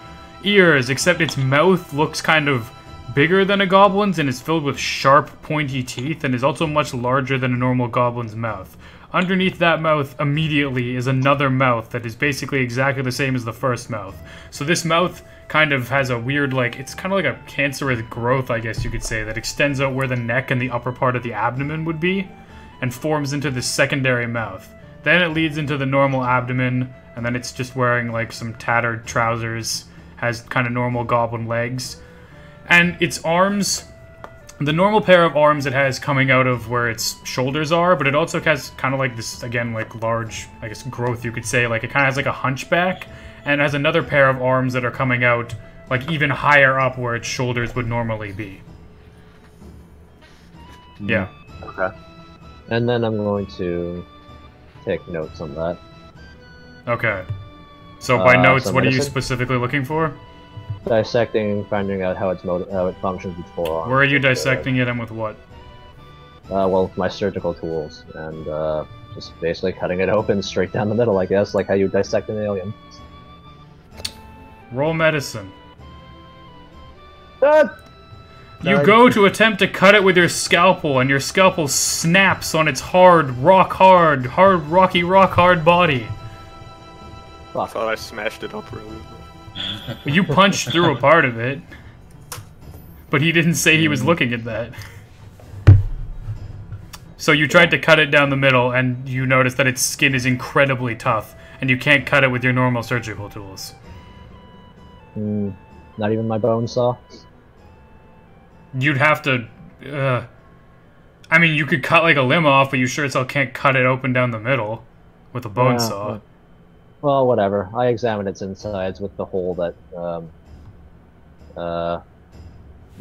ears, except its mouth looks kind of bigger than a goblin's and is filled with sharp, pointy teeth and is also much larger than a normal goblin's mouth. Underneath that mouth immediately is another mouth that is basically exactly the same as the first mouth. So this mouth kind of has a weird, like, it's kind of like a cancerous growth, I guess you could say, that extends out where the neck and the upper part of the abdomen would be and forms into this secondary mouth. Then it leads into the normal abdomen, and then it's just wearing like some tattered trousers, has kind of normal goblin legs. And its arms, the normal pair of arms it has coming out of where its shoulders are, but it also has kind of like this, again, like large, I guess, growth you could say. Like it kind of has like a hunchback, and it has another pair of arms that are coming out like even higher up where its shoulders would normally be. Yeah. Okay. And then I'm going to take notes on that. Okay. So by notes, so what are you medicine? specifically looking for? Dissecting and finding out how how it functions with 4 arms. Where are you and, dissecting it and with what? Well, with my surgical tools, and just basically cutting it open straight down the middle, I guess, like how you dissect an alien. Roll medicine. Ah! You Nice. go to attempt to cut it with your scalpel, and your scalpel snaps on its hard, rock hard body. I Fuck. thought I smashed it up really. You punched through a part of it, but he didn't say he was looking at that. So you tried to cut it down the middle, and you noticed that its skin is incredibly tough, and you can't cut it with your normal surgical tools. Not even my bone saw. You'd have to... I mean, you could cut like a limb off, but you sure as hell can't cut it open down the middle with a bone saw. Well, whatever. I examined its insides with the hole that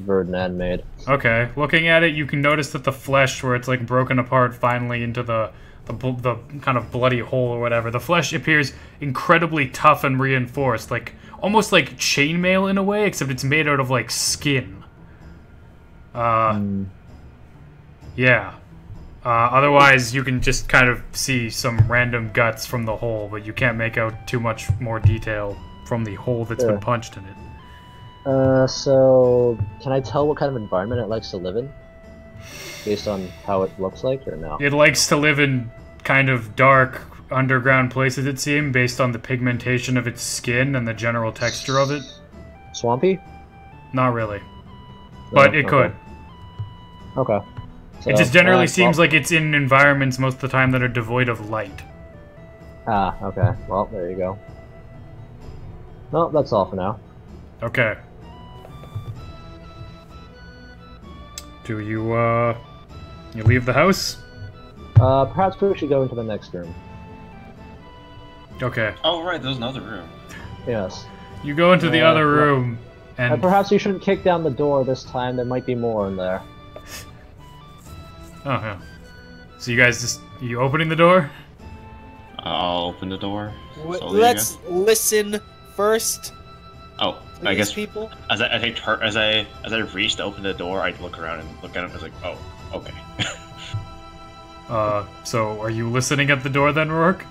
Ferdinand made. Okay, looking at it, you can notice that the flesh, where it's like broken apart finally into the kind of bloody hole or whatever, the flesh appears incredibly tough and reinforced, like almost like chainmail in a way, except it's made out of like skin. Yeah. Otherwise, you can just kind of see some random guts from the hole, but you can't make out too much more detail from the hole that's been punched in it. So can I tell what kind of environment it likes to live in? Based on how it looks like, or no? It likes to live in kind of dark, underground places, it seems, based on the pigmentation of its skin and the general texture of it. Swampy? Not really. But it could. Okay. So, it just generally seems like it's in environments most of the time that are devoid of light. Ah, okay. Well, there you go. No, that's all for now. Okay. Do you leave the house? Perhaps we should go into the next room. Okay. Oh, right, there's another room. Yes. You go into the other room, and perhaps you shouldn't kick down the door this time. There might be more in there. Oh, yeah. So you guys you opening the door? I'll open the door. Let's listen first. Oh, I guess people. As I reach to open the door, I look around and look at him. I was like, oh, okay. So are you listening at the door then, Rourke?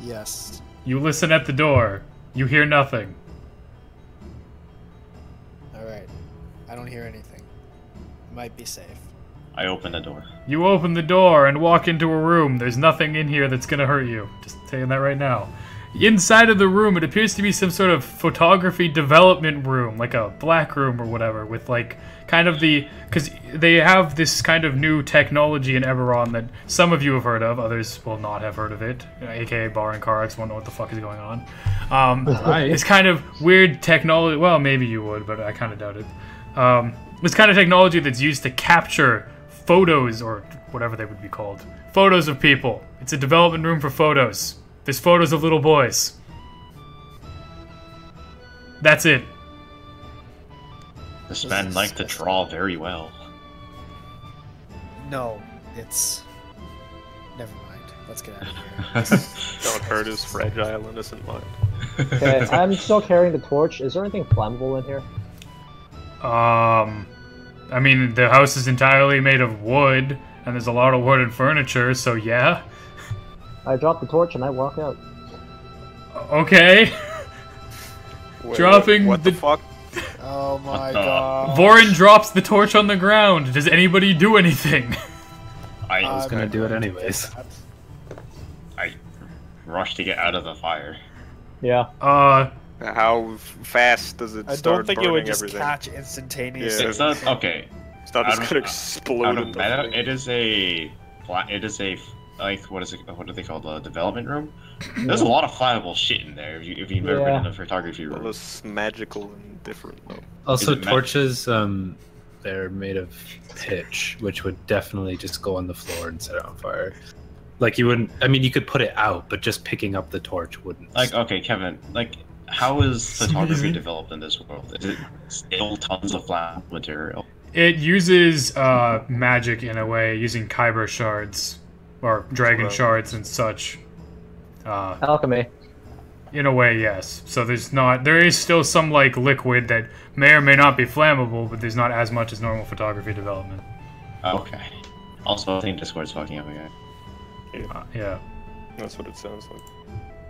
Yes. You listen at the door. You hear nothing. All right. I don't hear anything. Might be safe. I open the door. You open the door and walk into a room. There's nothing in here that's gonna hurt you. Just saying that right now. Inside of the room, it appears to be some sort of photography development room, like a black room or whatever, with like kind of because they have this kind of new technology in Eberron that some of you have heard of, others will not have heard of it, aka Bar and Carax won't know what the fuck is going on. It's kind of weird technology, well, maybe you would, but I kind of doubt it. It's kind of technology that's used to capture photos, or whatever they would be called. Photos of people. It's a development room for photos. There's photos of little boys. That's it. This man liked to draw very well. No, it's... Never mind. Let's get out of here. Don't hurt his fragile, innocent mind. Okay, I'm still carrying the torch. Is there anything flammable in here? I mean, the house is entirely made of wood, and there's a lot of wood and furniture, so yeah. I drop the torch and I walk out. Okay. Wait, Dropping what the fuck? Oh my god. Vorin drops the torch on the ground. Does anybody do anything? I was gonna do it anyways. I rush to get out of the fire. Yeah. How fast does it I start don't think it burning would just everything? catch instantaneously. Yeah. It's not okay. It's not just Out of- gonna explode Out of in the meta, thing. it is a like what is it? What do they call the development room? There's a lot of flammable shit in there. If you've never been in a photography room. Well, it's magical and different though. Also, Is it torches, they're made of pitch, which would definitely just go on the floor and set it on fire. Like, you wouldn't... I mean, you could put it out, but just picking up the torch wouldn't. Like, okay, Kevin, like, how is photography developed in this world? Is it still tons of flammable material? It uses magic in a way, using Kyber shards, or dragon shards and such. Alchemy. In a way, yes. So there is still some like liquid that may or may not be flammable, but there's not as much as normal photography development. Okay. Also, I think Discord's fucking up again. Yeah. That's what it sounds like.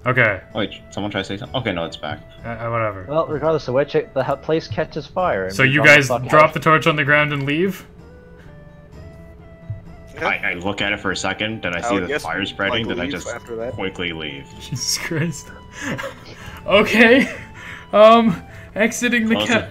Okay. Wait, someone try to say something? Okay, no, it's back. Whatever. Well, regardless of which, the place catches fire. And So we you run the guys fuck drop out. the torch on the ground and leave? I look at it for a second, then I see the fire spreading, then I just after that. quickly leave. Jesus Christ. Okay. Exiting the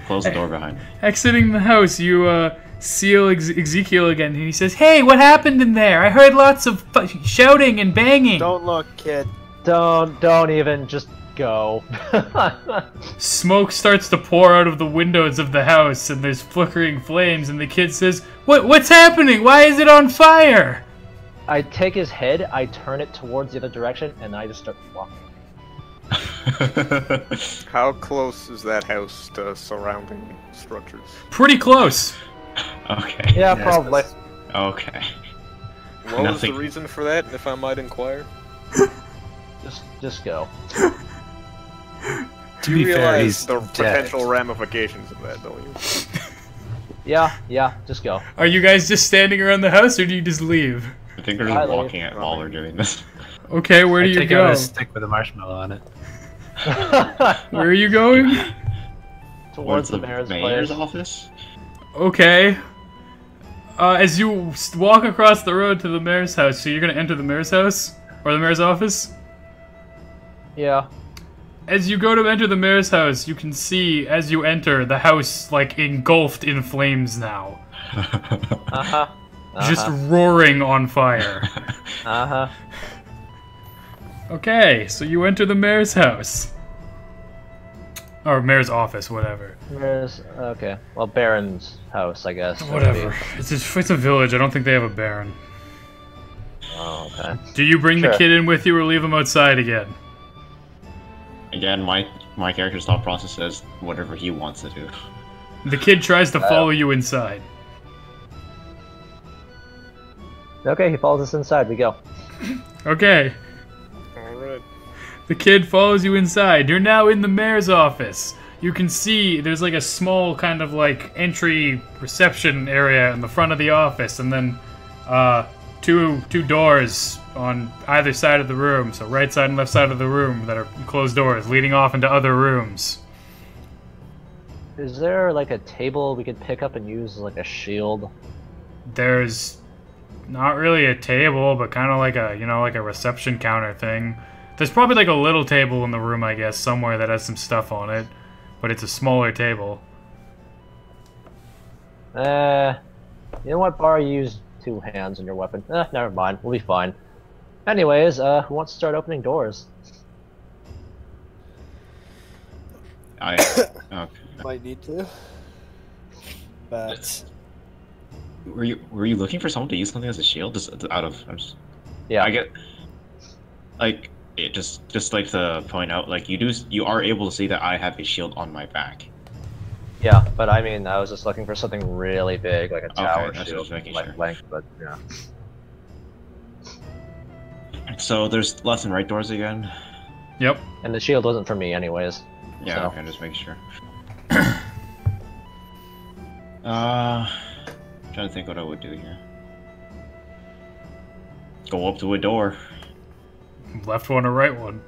Close the door behind me. Exiting the house, you seal Ezekiel again, and he says, "Hey, what happened in there? I heard lots of shouting and banging." Don't look, kid. Don't even, just go. Smoke starts to pour out of the windows of the house, and there's flickering flames, and the kid says, What's happening? Why is it on fire? I take his head, I turn it towards the other direction, and I just start walking. How close is that house to surrounding structures? Pretty close. Okay. Yeah, Yes. probably. Okay. What was the Nothing. reason for that, if I might inquire? Just go. To You be fair, realize he's the dead. potential ramifications of that, don't you? Yeah, just go. Are you guys just standing around the house, or do you just leave? I think we're I just leave. walking it while we're doing this. Okay, where do I you take out go? a stick with a marshmallow on it. Where are you going? Towards the mayor's place. office? Okay. As you walk across the road to the mayor's house, so you're gonna enter the mayor's house? Or the mayor's office? Yeah. As you go to enter the mayor's house, you can see, as you enter, the house, like, engulfed in flames now. Uh-huh. Just roaring on fire. Uh-huh. Okay, so you enter the mayor's house. Or mayor's office, whatever. Okay. Well, Baron's house, I guess. Whatever. It's a village. I don't think they have a baron. Oh, okay. Do you bring the Sure. kid in with you or leave him outside again? Again, my character's thought process says whatever he wants to do. The kid tries to follow you inside. Okay, he follows us inside. We go. Okay. Alright. The kid follows you inside. You're now in the mayor's office. You can see there's like a small kind of like entry reception area in the front of the office, and then two doors on either side of the room, so right side and left side of the room that are closed doors leading off into other rooms. Is there like a table we could pick up and use as like a shield? There's not really a table, but kind of like a, you know, like a reception counter thing. There's probably like a little table in the room, I guess, somewhere that has some stuff on it, but it's a smaller table. You know what, Bar? You use two hands in your weapon. Never mind. We'll be fine. Anyways, who wants to start opening doors? Okay. Might need to. But Were you looking for someone to use something as a shield? Just out of Yeah. I get like it just like to point out, like you are able to see that I have a shield on my back. Yeah, but I mean, I was just looking for something really big, like a tower that's shield, just making like sure. length, but yeah. So there's left and right doors again. Yep. And the shield wasn't for me, anyways. Yeah, So. okay, just make sure. Trying to think what I would do here. Go up to a door. Left one or right one?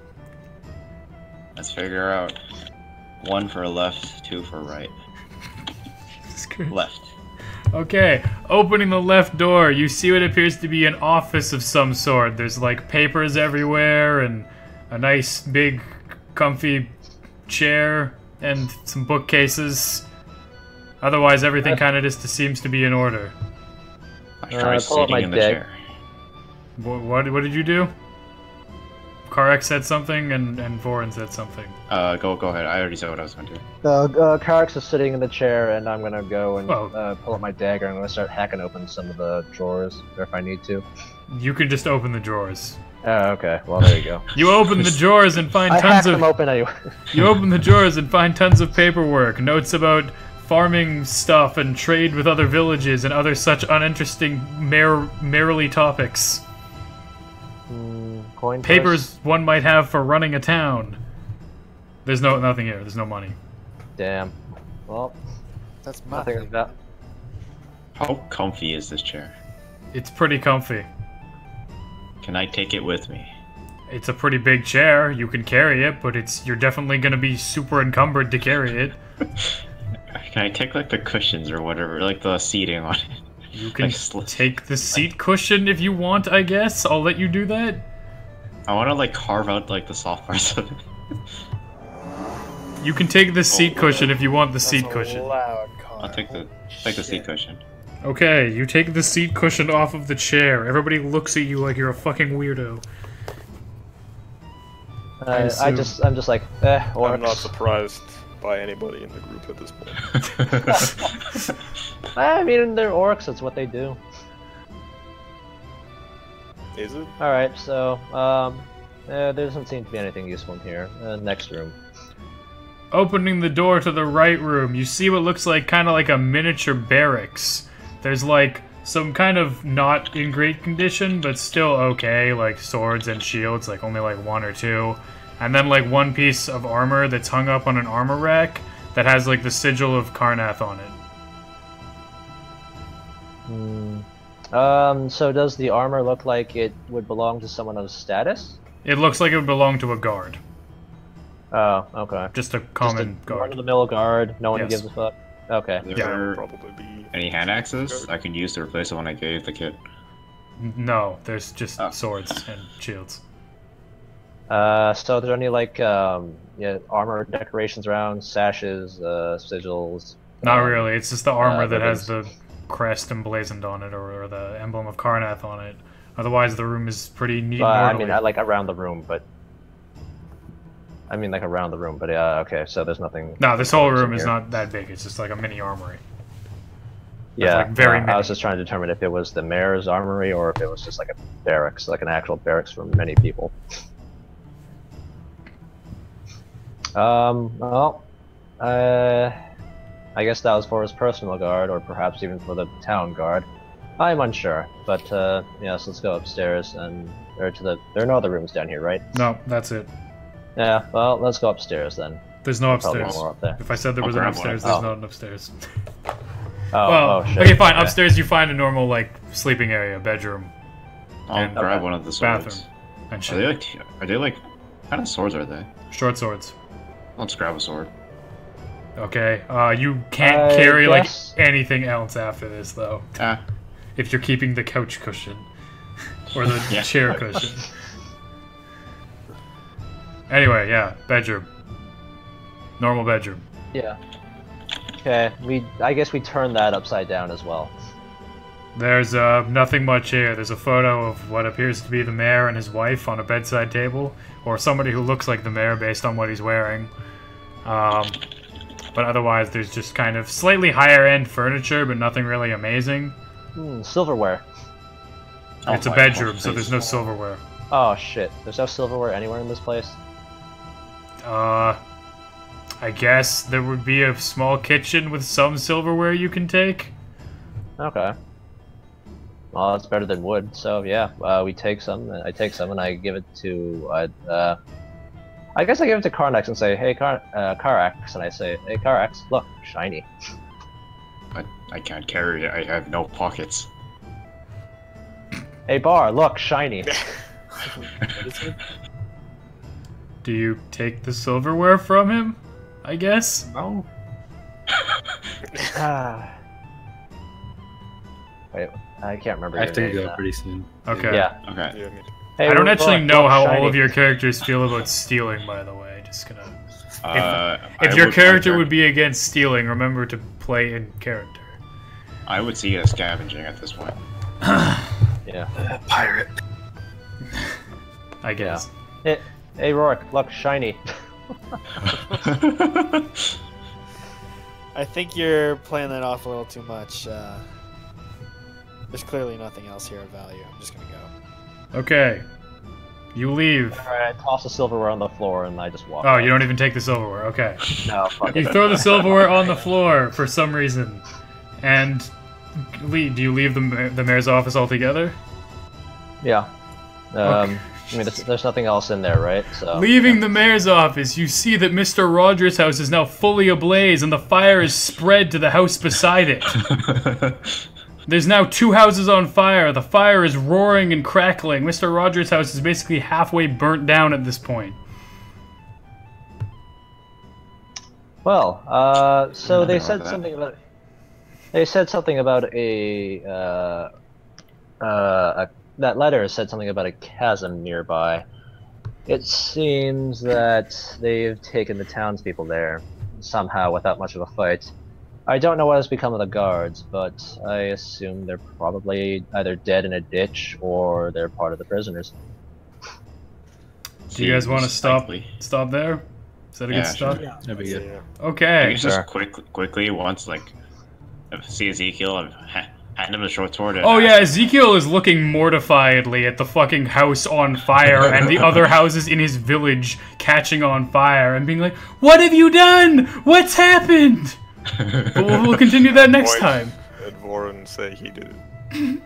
Let's figure out. 1 for left, 2 for right. Jesus Christ. Left. Okay, opening the left door, you see what appears to be an office of some sort. There's like papers everywhere and a nice big comfy chair and some bookcases. Otherwise everything kind of just seems to be in order. I try pull up sitting my in the deck. chair. What did you do? Karek said something and Vorin said something. Go ahead. I already said what I was going to do. Karex is sitting in the chair, and I'm gonna go and Oh. pull up my dagger. I'm gonna start hacking open some of the drawers, if I need to. You can just open the drawers. Oh, okay. Well, there you go. You open the drawers and find I tons hacked of them open anyway. You open the drawers and find tons of paperwork, notes about farming stuff and trade with other villages and other such uninteresting merely topics. Coin purse? Papers one might have for running a town. There's nothing here. There's no money. Damn. Well, that's my nothing thing. like that. How comfy is this chair? It's pretty comfy. Can I take it with me? It's a pretty big chair. You can carry it, but you're definitely gonna be super encumbered to carry it. Can I take like the cushions or whatever, like the seating on it? You can Like, take the seat cushion if you want, I guess. I'll let you do that. I want to like carve out like the soft parts of it. You can take the seat cushion if you want the That's seat a cushion. loud car. I'll take the Holy seat shit. cushion. Okay, you take the seat cushion off of the chair. Everybody looks at you like you're a fucking weirdo. I'm just like, I'm not orcs. surprised. by anybody in the group at this point. I mean, they're orcs. That's what they do. Is it? All right. So, there doesn't seem to be anything useful in here. Next room. Opening the door to the right room, you see what looks like kind of like a miniature barracks. There's like some kind of not in great condition, but still okay, like swords and shields, like only like 1 or 2. And then like one piece of armor that's hung up on an armor rack that has like the sigil of Karnath on it. So does the armor look like it would belong to someone of status? It looks like it would belong to a guard. Oh, okay. Just a common guard. Run-of-the-mill guard. No one Yes. gives a fuck. Okay. Are Yeah. there Probably be. any hand axes I can use to replace the one I gave the kid? No, there's just Oh. swords and shields. So are there any like armor decorations around, sashes, sigils? Not really, it's just the armor that has ribbons. the crest emblazoned on it, or the emblem of Karnath on it. Otherwise, the room is pretty neat and I orderly. mean, I like around the room, but yeah, okay. So there's nothing. No, this whole room in is here. not that big. It's just like a mini armory. Yeah, like very I many. was just trying to determine if it was the mayor's armory or if it was just like a barracks, like an actual barracks for many people. Well, I guess that was for his personal guard, or perhaps even for the town guard. I'm unsure, but yes, let's go upstairs and there are no other rooms down here, right? No, that's it. Yeah, well, let's go upstairs then. There's no Probably upstairs. more up there. If I said there I'll was an grab one. upstairs, there's Oh. not an upstairs. Oh, shit. okay, fine. Upstairs, you find a normal like sleeping area, bedroom, I'll And- grab one of the swords. bathroom, and Are shit. they like, what kind of swords are they? Short swords. Let's grab a sword. Okay. You can't I carry guess- like anything else after this though. Ah, If you're keeping the couch cushion or the Yeah. chair cushion. Anyway, yeah, bedroom. Normal bedroom. Yeah. Okay, I guess we turned that upside down as well. There's nothing much here. There's a photo of what appears to be the mayor and his wife on a bedside table, or somebody who looks like the mayor based on what he's wearing. But otherwise, there's just kind of slightly higher end furniture, but nothing really amazing. Silverware. It's a bedroom, so there's no silverware. Oh shit, there's no silverware anywhere in this place? I guess there would be a small kitchen with some silverware you can take. Okay. Well, that's better than wood, so yeah, we take some, I take some, and I give it to, I guess I give it to Carnax and say, hey, Carax, and I say, hey, Carax, look, shiny. I can't carry it. I have no pockets. Hey, Bar, look, shiny. Do you take the silverware from him? I guess? No. Wait, I can't remember I your have to name go now. pretty soon. Okay. Yeah. Okay. Yeah, me too. Hey, I don't look, actually know look, how shiny. all of your characters feel about stealing, by the way. Just gonna... If I your would- character would be against stealing, remember to play in character. I would see it as scavenging at this point. Yeah. Pirate. I guess. Hey, Rourke, look, shiny. I think you're playing that off a little too much. There's clearly nothing else here of value. I'm just gonna go. Okay. You leave. Alright, I toss the silverware on the floor and I just walk. Oh, you don't even take the silverware. Okay. No, fuck You it. throw the silverware on the floor for some reason. And do you leave the mayor's office altogether? Yeah. I mean, there's nothing else in there, right? So. Leaving the mayor's office, you see that Mr. Rogers' house is now fully ablaze and the fire is spread to the house beside it. There's now 2 houses on fire. The fire is roaring and crackling. Mr. Rogers' house is basically halfway burnt down at this point. Well, so they Nothing said about that. something about. They said something about that letter said something about a chasm nearby. It seems that they've taken the townspeople there somehow without much of a fight. I don't know what has become of the guards, but I assume they're probably either dead in a ditch or they're part of the prisoners. Do you guys want to Seems stop likely. there? Is that a good start? Yeah. That'd be good. I Okay. guess just quickly once like see Ezekiel, hand him a short sword. And Oh yeah, Ezekiel is looking mortifiedly at the fucking house on fire and the other houses in his village catching on fire and being like, "What have you done? What's happened?" But we'll continue that next time. And Warren say he did it.